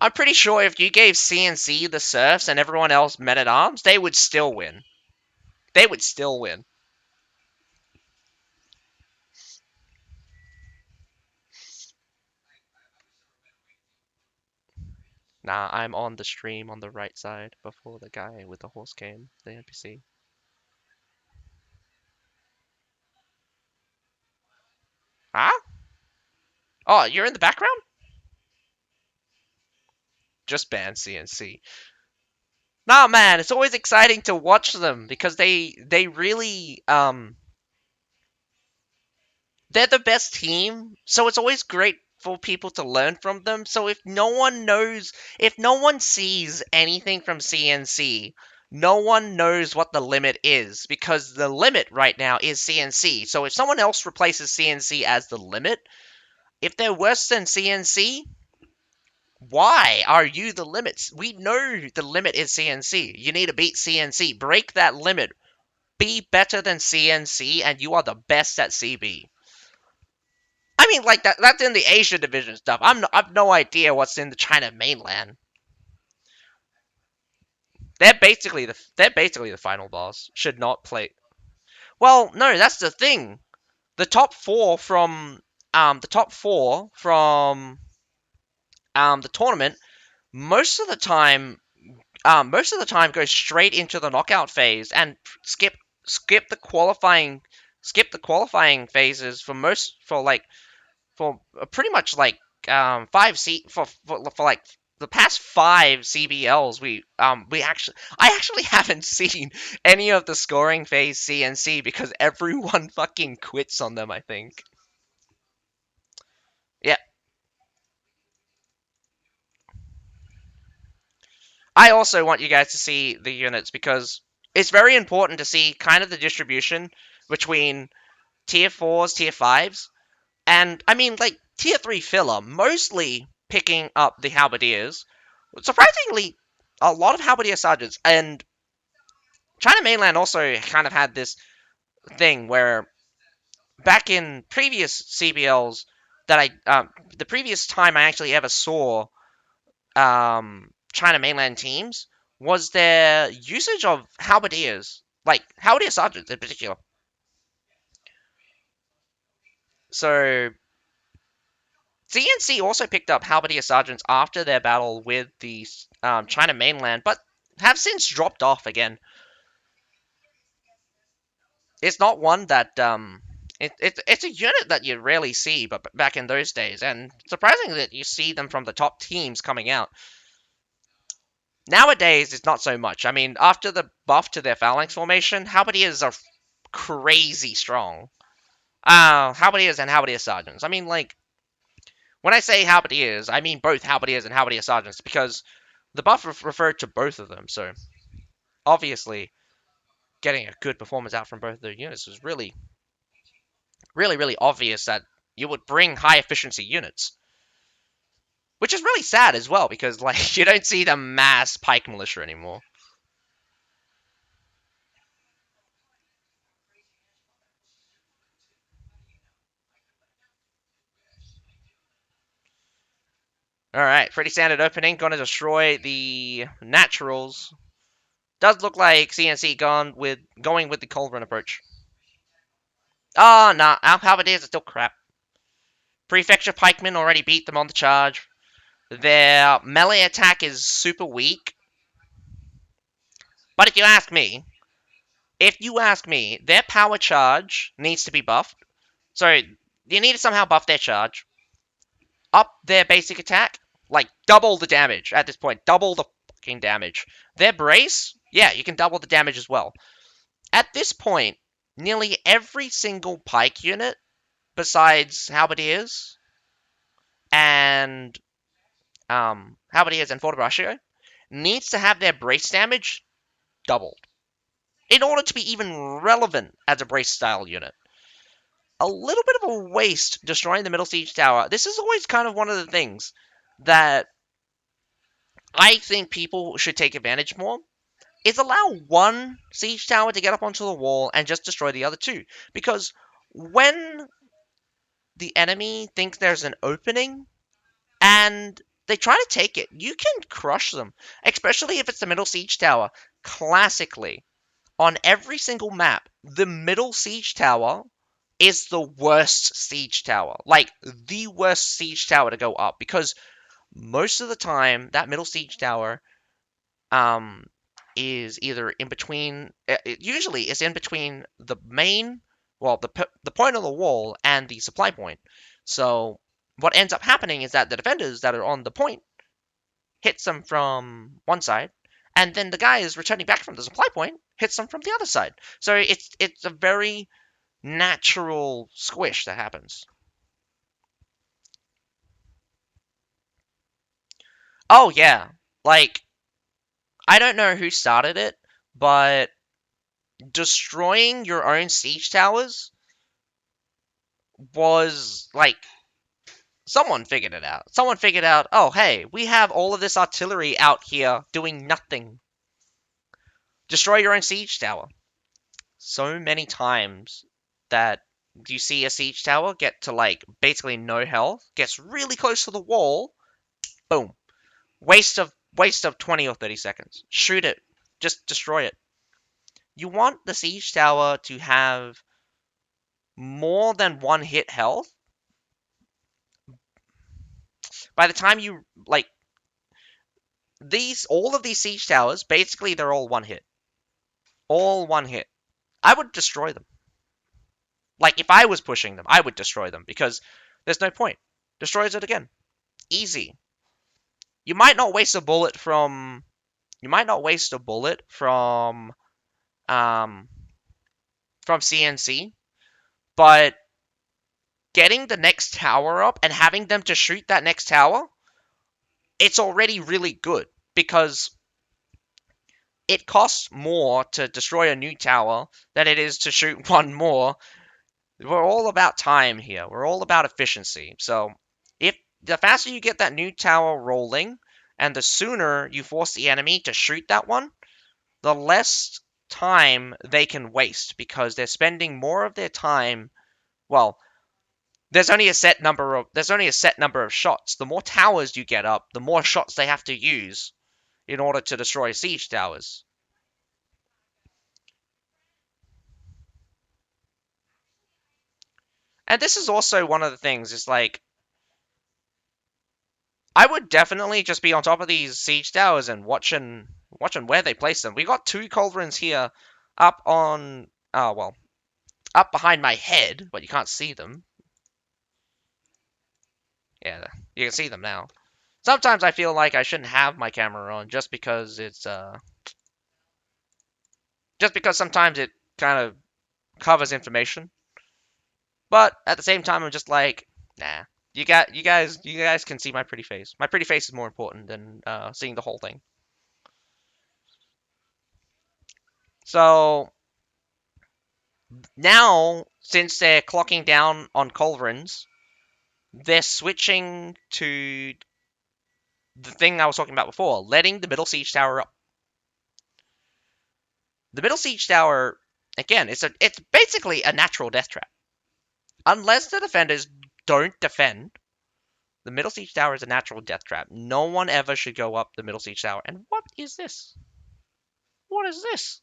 I'm pretty sure if you gave CNC the Serfs and everyone else Men at Arms, they would still win. They would still win. Nah, I'm on the stream on the right side before the guy with the horse came, the NPC. Huh? Oh, you're in the background? Just ban CNC. Nah, man, it's always exciting to watch them because they really they're the best team, so it's always great for people to learn from them. So if no one sees anything from CNC, No one knows what the limit is because the limit right now is CNC. So if someone else replaces CNC as the limit, if they're worse than CNC, why are you the limits? We know the limit is CNC. You need to beat CNC. Break that limit. Be better than CNC, and you are the best at CB. I mean, like that's in the Asia division stuff. I've no idea what's in the China mainland. They're basically the final boss. Should not play. Well, no, that's the thing. The top four from the tournament most of the time go straight into the knockout phase and skip the qualifying phases for pretty much like 5 C for like the past 5 CBLs. I actually haven't seen any of the scoring phase CNC because everyone fucking quits on them, I think. Yeah, I also want you guys to see the units because it's very important to see kind of the distribution between tier 4s, tier 5s, and I mean, like, tier 3 filler, mostly picking up the halberdiers. Surprisingly, a lot of halberdier sergeants. And China Mainland also kind of had this thing where back in previous CBLs the previous time I actually ever saw China Mainland teams was their usage of halberdiers, like halberdier sergeants in particular. So CNC also picked up halberdier sergeants after their battle with the China Mainland, but have since dropped off again. It's not one that it's a unit that you rarely see, but back in those days, and surprisingly that you see them from the top teams coming out. Nowadays, it's not so much. I mean, after the buff to their phalanx formation, halberdiers are crazy strong. Halberdiers and halberdier sergeants. I mean, like, when I say halberdiers, I mean both halberdiers and halberdier sergeants because the buff referred to both of them. So obviously, getting a good performance out from both of the units was really, really, really obvious that you would bring high efficiency units, which is really sad as well because like you don't see the mass pike militia anymore. All right, pretty standard opening. Going to destroy the naturals. Does look like CNC going with the Culverin approach. Oh, nah, our halberdiers are still crap. Prefecture pikemen already beat them on the charge. Their melee attack is super weak. But if you ask me, their power charge needs to be buffed. So you need to somehow buff their charge, up their basic attack, like double the damage at this point, double the fucking damage. Their brace, yeah, you can double the damage as well. At this point, nearly every single pike unit, besides halberdiers and halberdiers and fortibratio, needs to have their brace damage doubled in order to be even relevant as a brace style unit. A little bit of a waste destroying the middle siege tower. This is always kind of one of the things that I think people should take advantage more. Is allow one siege tower to get up onto the wall and just destroy the other two. Because when the enemy thinks there's an opening and they try to take it, you can crush them. Especially if it's the middle siege tower. Classically, on every single map, the middle siege tower is the worst siege tower. Like, the worst siege tower to go up. Because most of the time, that middle siege tower um, is either in between. Usually, it's in between the main, well, the point on the wall and the supply point. So what ends up happening is that the defenders that are on the point hits them from one side, and then the guys returning back from the supply point hits them from the other side. So it's a very natural squish that happens. Oh yeah, like I don't know who started it, but destroying your own siege towers was like someone figured it out. Someone figured out, oh hey, we have all of this artillery out here doing nothing. Destroy your own siege tower. So many times that you see a siege tower get to like basically no health, gets really close to the wall, boom. Waste of 20 or 30 seconds. Shoot it. Just destroy it. You want the siege tower to have more than one hit health. By the time you like all of these siege towers, basically they're all one hit. All one hit. I would destroy them. Like if I was pushing them, I would destroy them because there's no point. Destroys it again. Easy. You might not waste a bullet from you might not waste a bullet um from CNC, but getting the next tower up and having them to shoot that next tower, it's already really good because it costs more to destroy a new tower than it is to shoot one more. We're all about time here. We're all about efficiency. So, if the faster you get that new tower rolling and the sooner you force the enemy to shoot that one, the less time they can waste because they're spending more of their time. Well, there's only a set number of shots. The more towers you get up, the more shots they have to use in order to destroy siege towers. And this is also one of the things, is like I would definitely just be on top of these siege towers and watching where they place them. We got two culverins here up on well, up behind my head, but you can't see them. Yeah, you can see them now. Sometimes I feel like I shouldn't have my camera on just because sometimes it kind of covers information. But at the same time I'm just like, nah. You guys can see my pretty face. My pretty face is more important than seeing the whole thing. So now, since they're clocking down on culverins, they're switching to the thing I was talking about before, letting the middle siege tower up. The middle siege tower, again, it's basically a natural death trap. Unless the defenders don't defend, the middle siege tower is a natural death trap. No one ever should go up the middle siege tower. And what is this? What is this?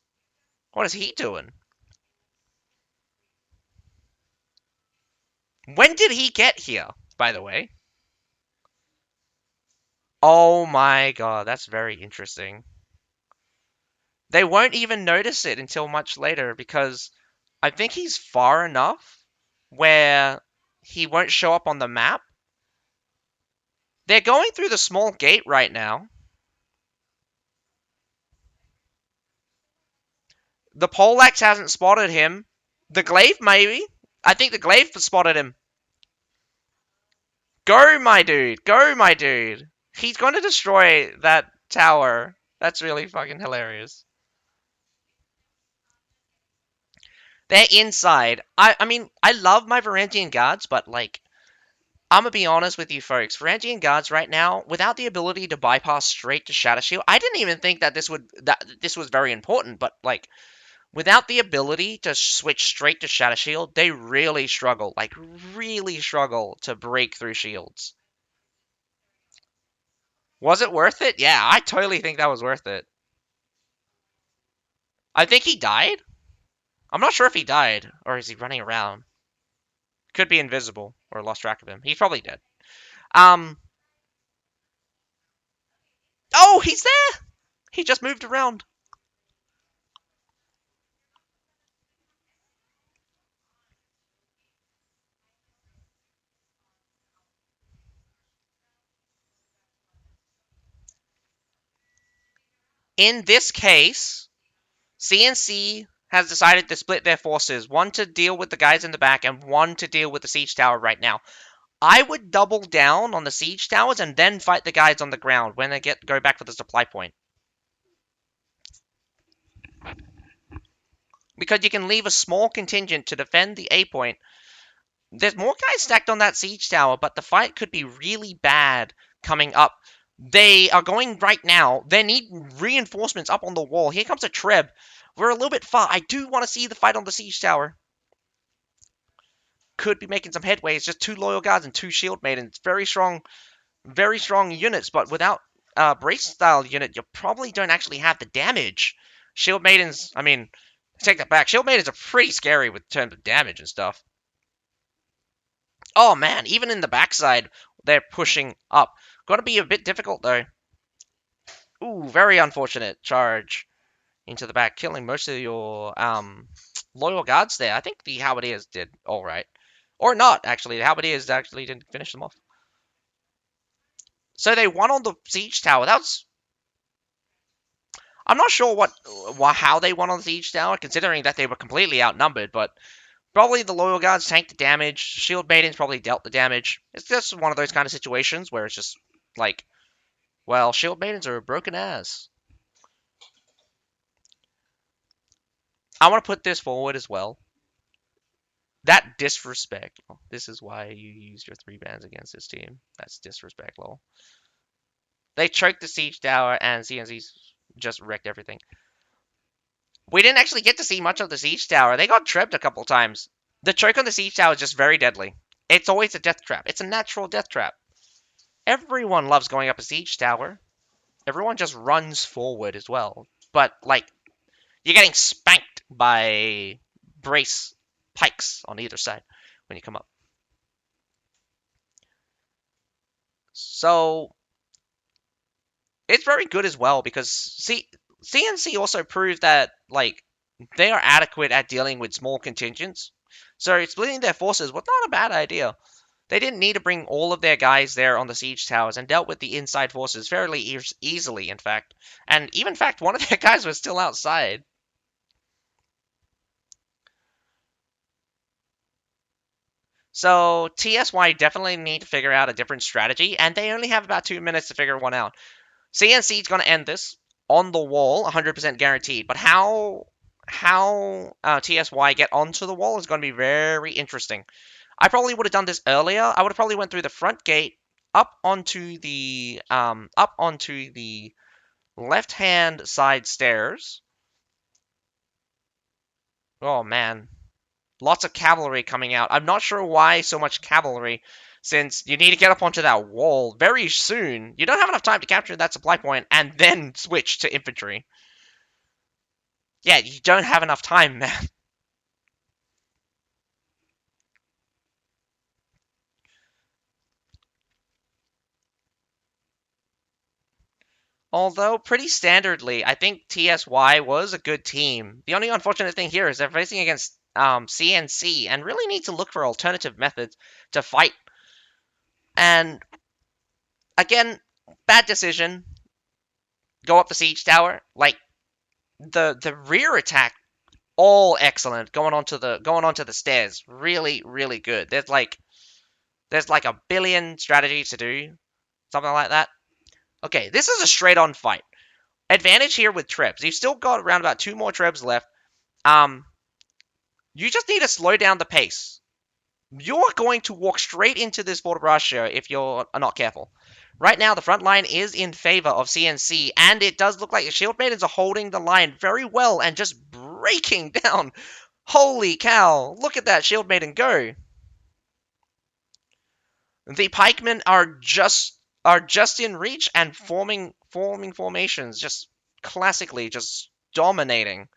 What is he doing? When did he get here, by the way? Oh my god, that's very interesting. They won't even notice it until much later because I think he's far enough where he won't show up on the map. They're going through the small gate right now. The Poleaxe hasn't spotted him. The Glaive, maybe? I think the Glaive spotted him. Go, my dude! Go, my dude! He's going to destroy that tower. That's really fucking hilarious. They're inside. I mean, I love my Varangian guards, but like, I'm gonna be honest with you folks. Varangian guards right now, without the ability to bypass straight to Shatter Shield, I didn't even think that this was very important. But like, without the ability to switch straight to Shatter Shield, they really struggle. Like, really struggle to break through shields. Was it worth it? Yeah, I totally think that was worth it. I think he died. I'm not sure if he died or is he running around. Could be invisible or lost track of him. He's probably dead. Um. Oh, he's there. He just moved around. In this case, CNC has decided to split their forces, one to deal with the guys in the back and one to deal with the siege tower right now. I would double down on the siege towers and then fight the guys on the ground when they go back for the supply point. because you can leave a small contingent to defend the A point. There's more guys stacked on that siege tower, but the fight could be really bad coming up. They are going right now. They need reinforcements up on the wall. Here comes a Treb. We're a little bit far. I do want to see the fight on the siege tower. Could be making some headway. It's just two loyal guards and two shield maidens. Very strong units, but without brace style unit, you probably don't actually have the damage. Shield maidens, I mean, take that back. Shield maidens are pretty scary with terms of damage and stuff. Oh man, even in the backside, they're pushing up. Gonna be a bit difficult though. Ooh, very unfortunate charge into the back, killing most of your loyal guards there. I think the halberdiers did all right, or not actually. The halberdiers actually didn't finish them off. So they won on the siege tower. I'm not sure how they won on the siege tower, considering that they were completely outnumbered. But probably the loyal guards tanked the damage. Shield maidens probably dealt the damage. It's just one of those kind of situations where it's just like, well, shield maidens are a broken ass. I want to put this forward as well. That disrespect. Oh, this is why you use your 3 bans against this team. That's disrespect, lol. They choked the siege tower and CNC's just wrecked everything. We didn't actually get to see much of the siege tower. They got tripped a couple times. The choke on the siege tower is just very deadly. It's always a death trap. It's a natural death trap. Everyone loves going up a siege tower. Everyone just runs forward as well. But, like, you're getting spanked by brace pikes on either side when you come up. So, it's very good as well because CNC also proved that, like, they are adequate at dealing with small contingents. So splitting their forces was not a bad idea. They didn't need to bring all of their guys there on the siege towers and dealt with the inside forces fairly easily, in fact. And even in fact, one of their guys was still outside. So TSY definitely need to figure out a different strategy, and they only have about 2 minutes to figure one out. CNC is going to end this on the wall, 100% guaranteed. But how TSY get onto the wall is going to be very interesting. I probably would have done this earlier. I would have probably went through the front gate, up onto the left-hand side stairs. Oh man, lots of cavalry coming out. I'm not sure why so much cavalry, since you need to get up onto that wall very soon. You don't have enough time to capture that supply point and then switch to infantry. Yeah, you don't have enough time, man. Although, pretty standardly, I think TSY was a good team. The only unfortunate thing here is they're facing against CNC and really need to look for alternative methods to fight. And again, bad decision. Go up the siege tower. Like the rear attack, all excellent. Going onto the stairs, really good. There's like a billion strategies to do, something like that. Okay, this is a straight on fight. Advantage here with Trebs. You've still got around about 2 more Trebs left. You just need to slow down the pace. You're going to walk straight into this Fortbrascia if you're not careful. Right now, the front line is in favor of CNC, and it does look like the Shield Maidens are holding the line very well and just breaking down. Holy cow, look at that Shield Maiden go. The pikemen are just in reach and forming formations, just classically just dominating.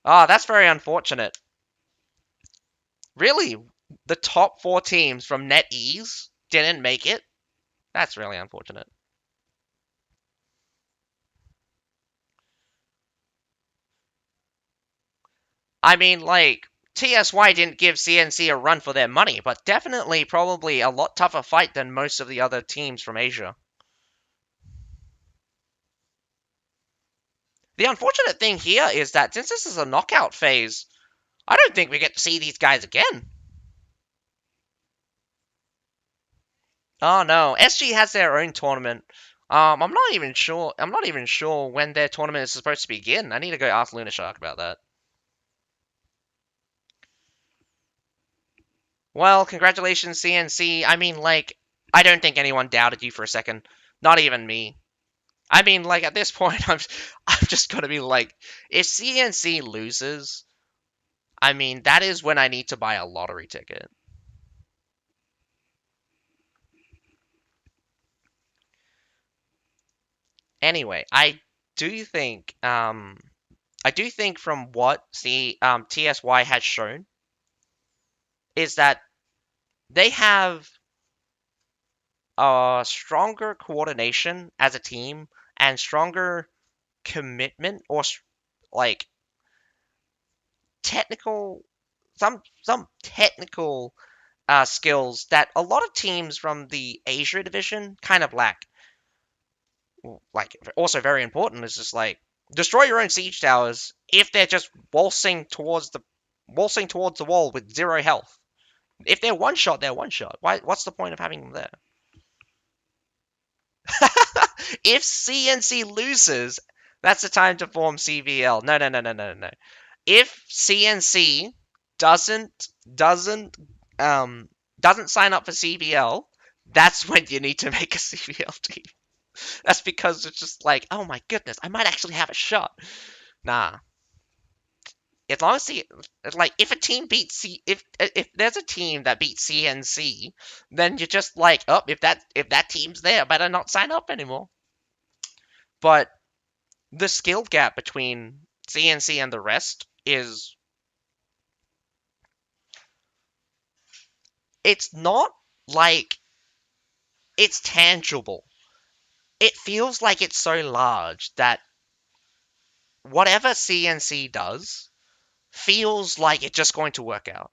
Ah, that's very unfortunate. Really, the top 4 teams from NetEase didn't make it? That's really unfortunate. I mean, like, TSY didn't give CNC a run for their money, but definitely probably a lot tougher fight than most of the other teams from Asia. The unfortunate thing here is that since this is a knockout phase, I don't think we get to see these guys again. Oh no, SG has their own tournament. I'm not even sure. I'm not even sure when their tournament is supposed to begin. I need to go ask Luna Shark about that. Well, congratulations, CNC. I mean, like, I don't think anyone doubted you for a second. Not even me. I mean, like, at this point, I'm just gonna be like, if CNC loses, I mean, that is when I need to buy a lottery ticket. Anyway, I do think from what TSY has shown is that they have a stronger coordination as a team and stronger commitment or like technical some technical skills that a lot of teams from the Asia division kind of lack. Like also very important is just like destroy your own siege towers if they're just waltzing towards the wall with zero health. If they're one shot, they're one shot. Why? What's the point of having them there? If CNC loses, that's the time to form CBL. No, no, no, no, no, no. If CNC doesn't um doesn't sign up for CBL, that's when you need to make a CBL team. That's because it's just like, oh my goodness, I might actually have a shot. Nah. As long as C, like, if a team beats C, if there's a team that beats CNC, then you're just like, oh, if that team's there, better not sign up anymore. But the skill gap between CNC and the rest is it's not like it's tangible. It feels like it's so large that whatever CNC does feels like it's just going to work out.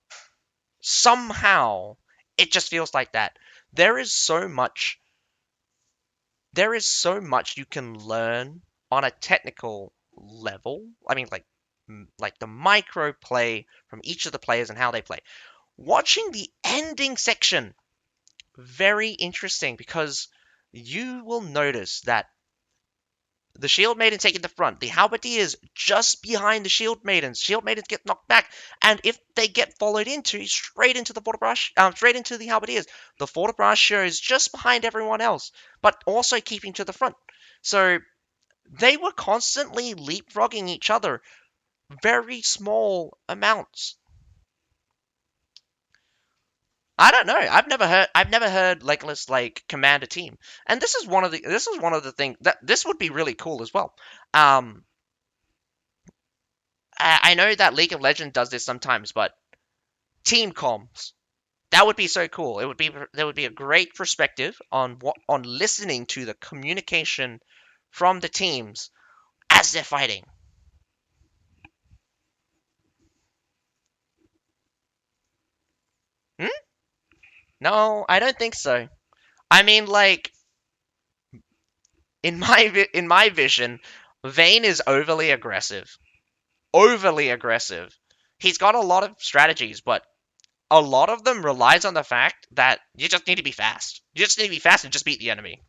Somehow, it just feels like that. There is so much there is so much you can learn on a technical level. I mean, like the micro play from each of the players and how they play. Watching the ending section, very interesting because you will notice that the Shield Maiden taking the front, the Halberdiers just behind the Shield Maidens. Shield Maidens get knocked back, and if they get followed into straight into the straight into the Halberdiers, the Fortebraccio is just behind everyone else, but also keeping to the front. So they were constantly leapfrogging each other, very small amounts. I don't know. I've never heard Legolas like command a team. And this is one of the things that this would be really cool as well. Um I know that League of Legends does this sometimes, but team comms. That would be so cool. There would be a great perspective on listening to the communication from the teams as they're fighting. Hmm? No, I don't think so. I mean, like in my vision, Vayne is overly aggressive. Overly aggressive. He's got a lot of strategies, but a lot of them relies on the fact that you just need to be fast. You just need to be fast and just beat the enemy.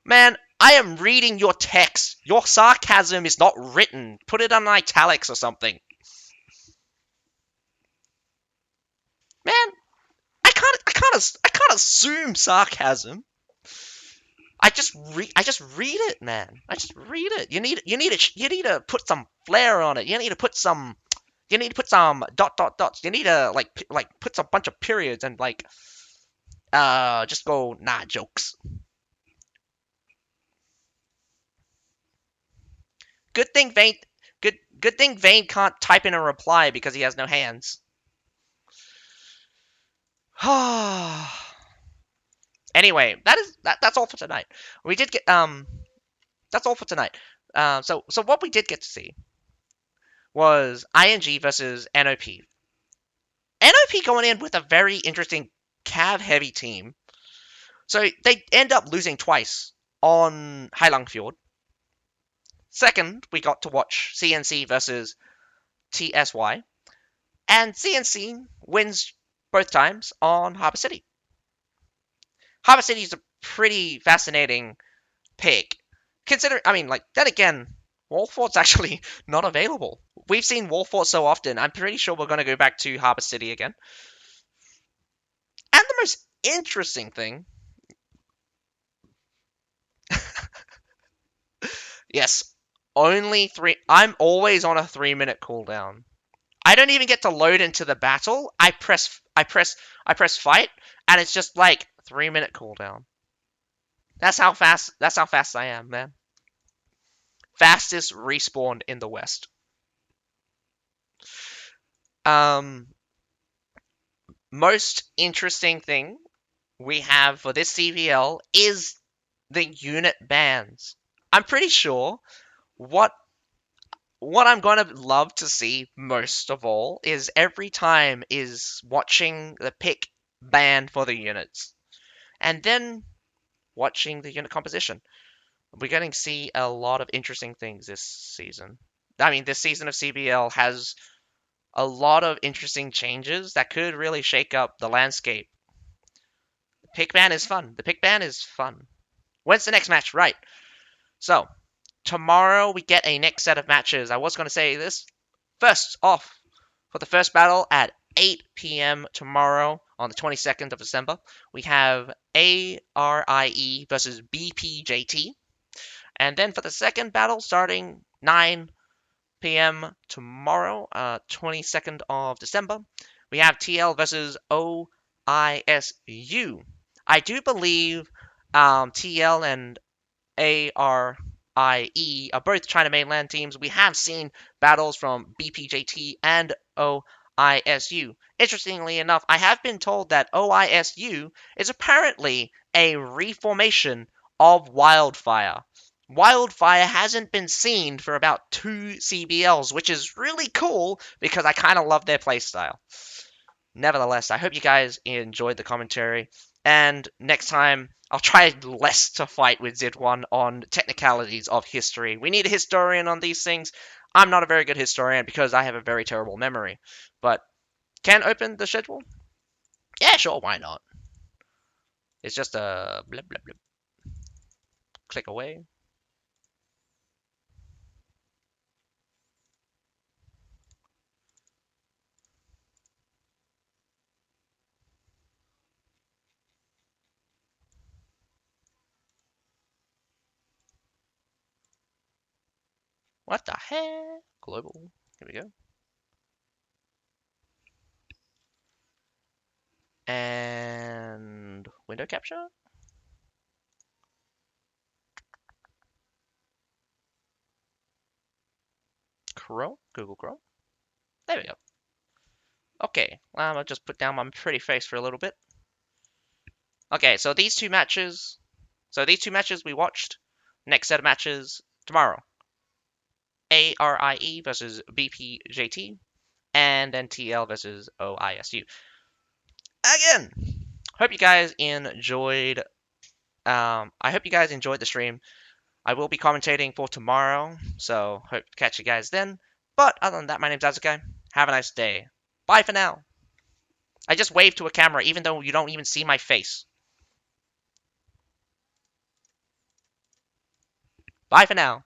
Man, I am reading your text. Your sarcasm is not written. Put it on italics or something. Man, I can't assume sarcasm. I just read it, man. I just read it. You need to put some flair on it. You need to put some dot dot dots. You need to like put some bunch of periods and like just go nah jokes. Good thing Vane good thing Vane can't type in a reply because he has no hands. Anyway, that's all for tonight. We did get that's all for tonight. So what we did get to see was ING versus NOP. NOP going in with a very interesting cav heavy team. So they end up losing twice on Heilong Fjord. Second, we got to watch CNC versus TSY, and CNC wins both times on Harbour City. Harbor City is a pretty fascinating pick. Consider, I mean, like, then again, Wolfort's actually not available. We've seen Wolfort so often, I'm pretty sure we're going to go back to Harbor City again. And the most interesting thing, yes, only three. I'm always on a 3 minute cooldown. I don't even get to load into the battle. I press fight, and it's just like 3 minute cooldown. That's how fast. That's how fast I am, man. Fastest respawn in the West. Um, Most interesting thing we have for this CBL is the unit bans. I'm pretty sure what what I'm going to love to see most of all is every time is watching the pick ban for the units and then watching the unit composition. We're going to see a lot of interesting things this season. I mean, this season of CBL has a lot of interesting changes that could really shake up the landscape. The pick ban is fun. The pick ban is fun. When's the next match? Right. So, tomorrow we get a next set of matches. I was going to say this. First off, for the first battle at 8 p.m. tomorrow on the 22nd of December, we have ARIE versus BPJT. And then for the second battle, starting 9 p.m. tomorrow, 22nd of December, we have TL versus OISU. I do believe TL and ARIE are both China mainland teams. We have seen battles from BPJT and OISU. Interestingly enough, I have been told that OISU is apparently a reformation of Wildfire. Wildfire hasn't been seen for about 2 CBLs, which is really cool because I kind of love their playstyle. Nevertheless, I hope you guys enjoyed the commentary. And next time, I'll try less to fight with Z1 on technicalities of history. We need a historian on these things. I'm not a very good historian because I have a very terrible memory. But can open the schedule? Yeah, sure, why not? It's just a blip, blip, blip. Click away. What the heck? Global. Here we go. And window capture. Chrome. Google Chrome. There we go. Okay, I'll just put down my pretty face for a little bit. Okay, so these two matches. So these two matches we watched. Next set of matches tomorrow. ARIE versus BPJT, and then TL versus OISU. Again, hope you guys enjoyed. I hope you guys enjoyed the stream. I will be commentating for tomorrow, so hope to catch you guys then. But other than that, my name's Azukai. Have a nice day. Bye for now. I just waved to a camera even though you don't even see my face. Bye for now.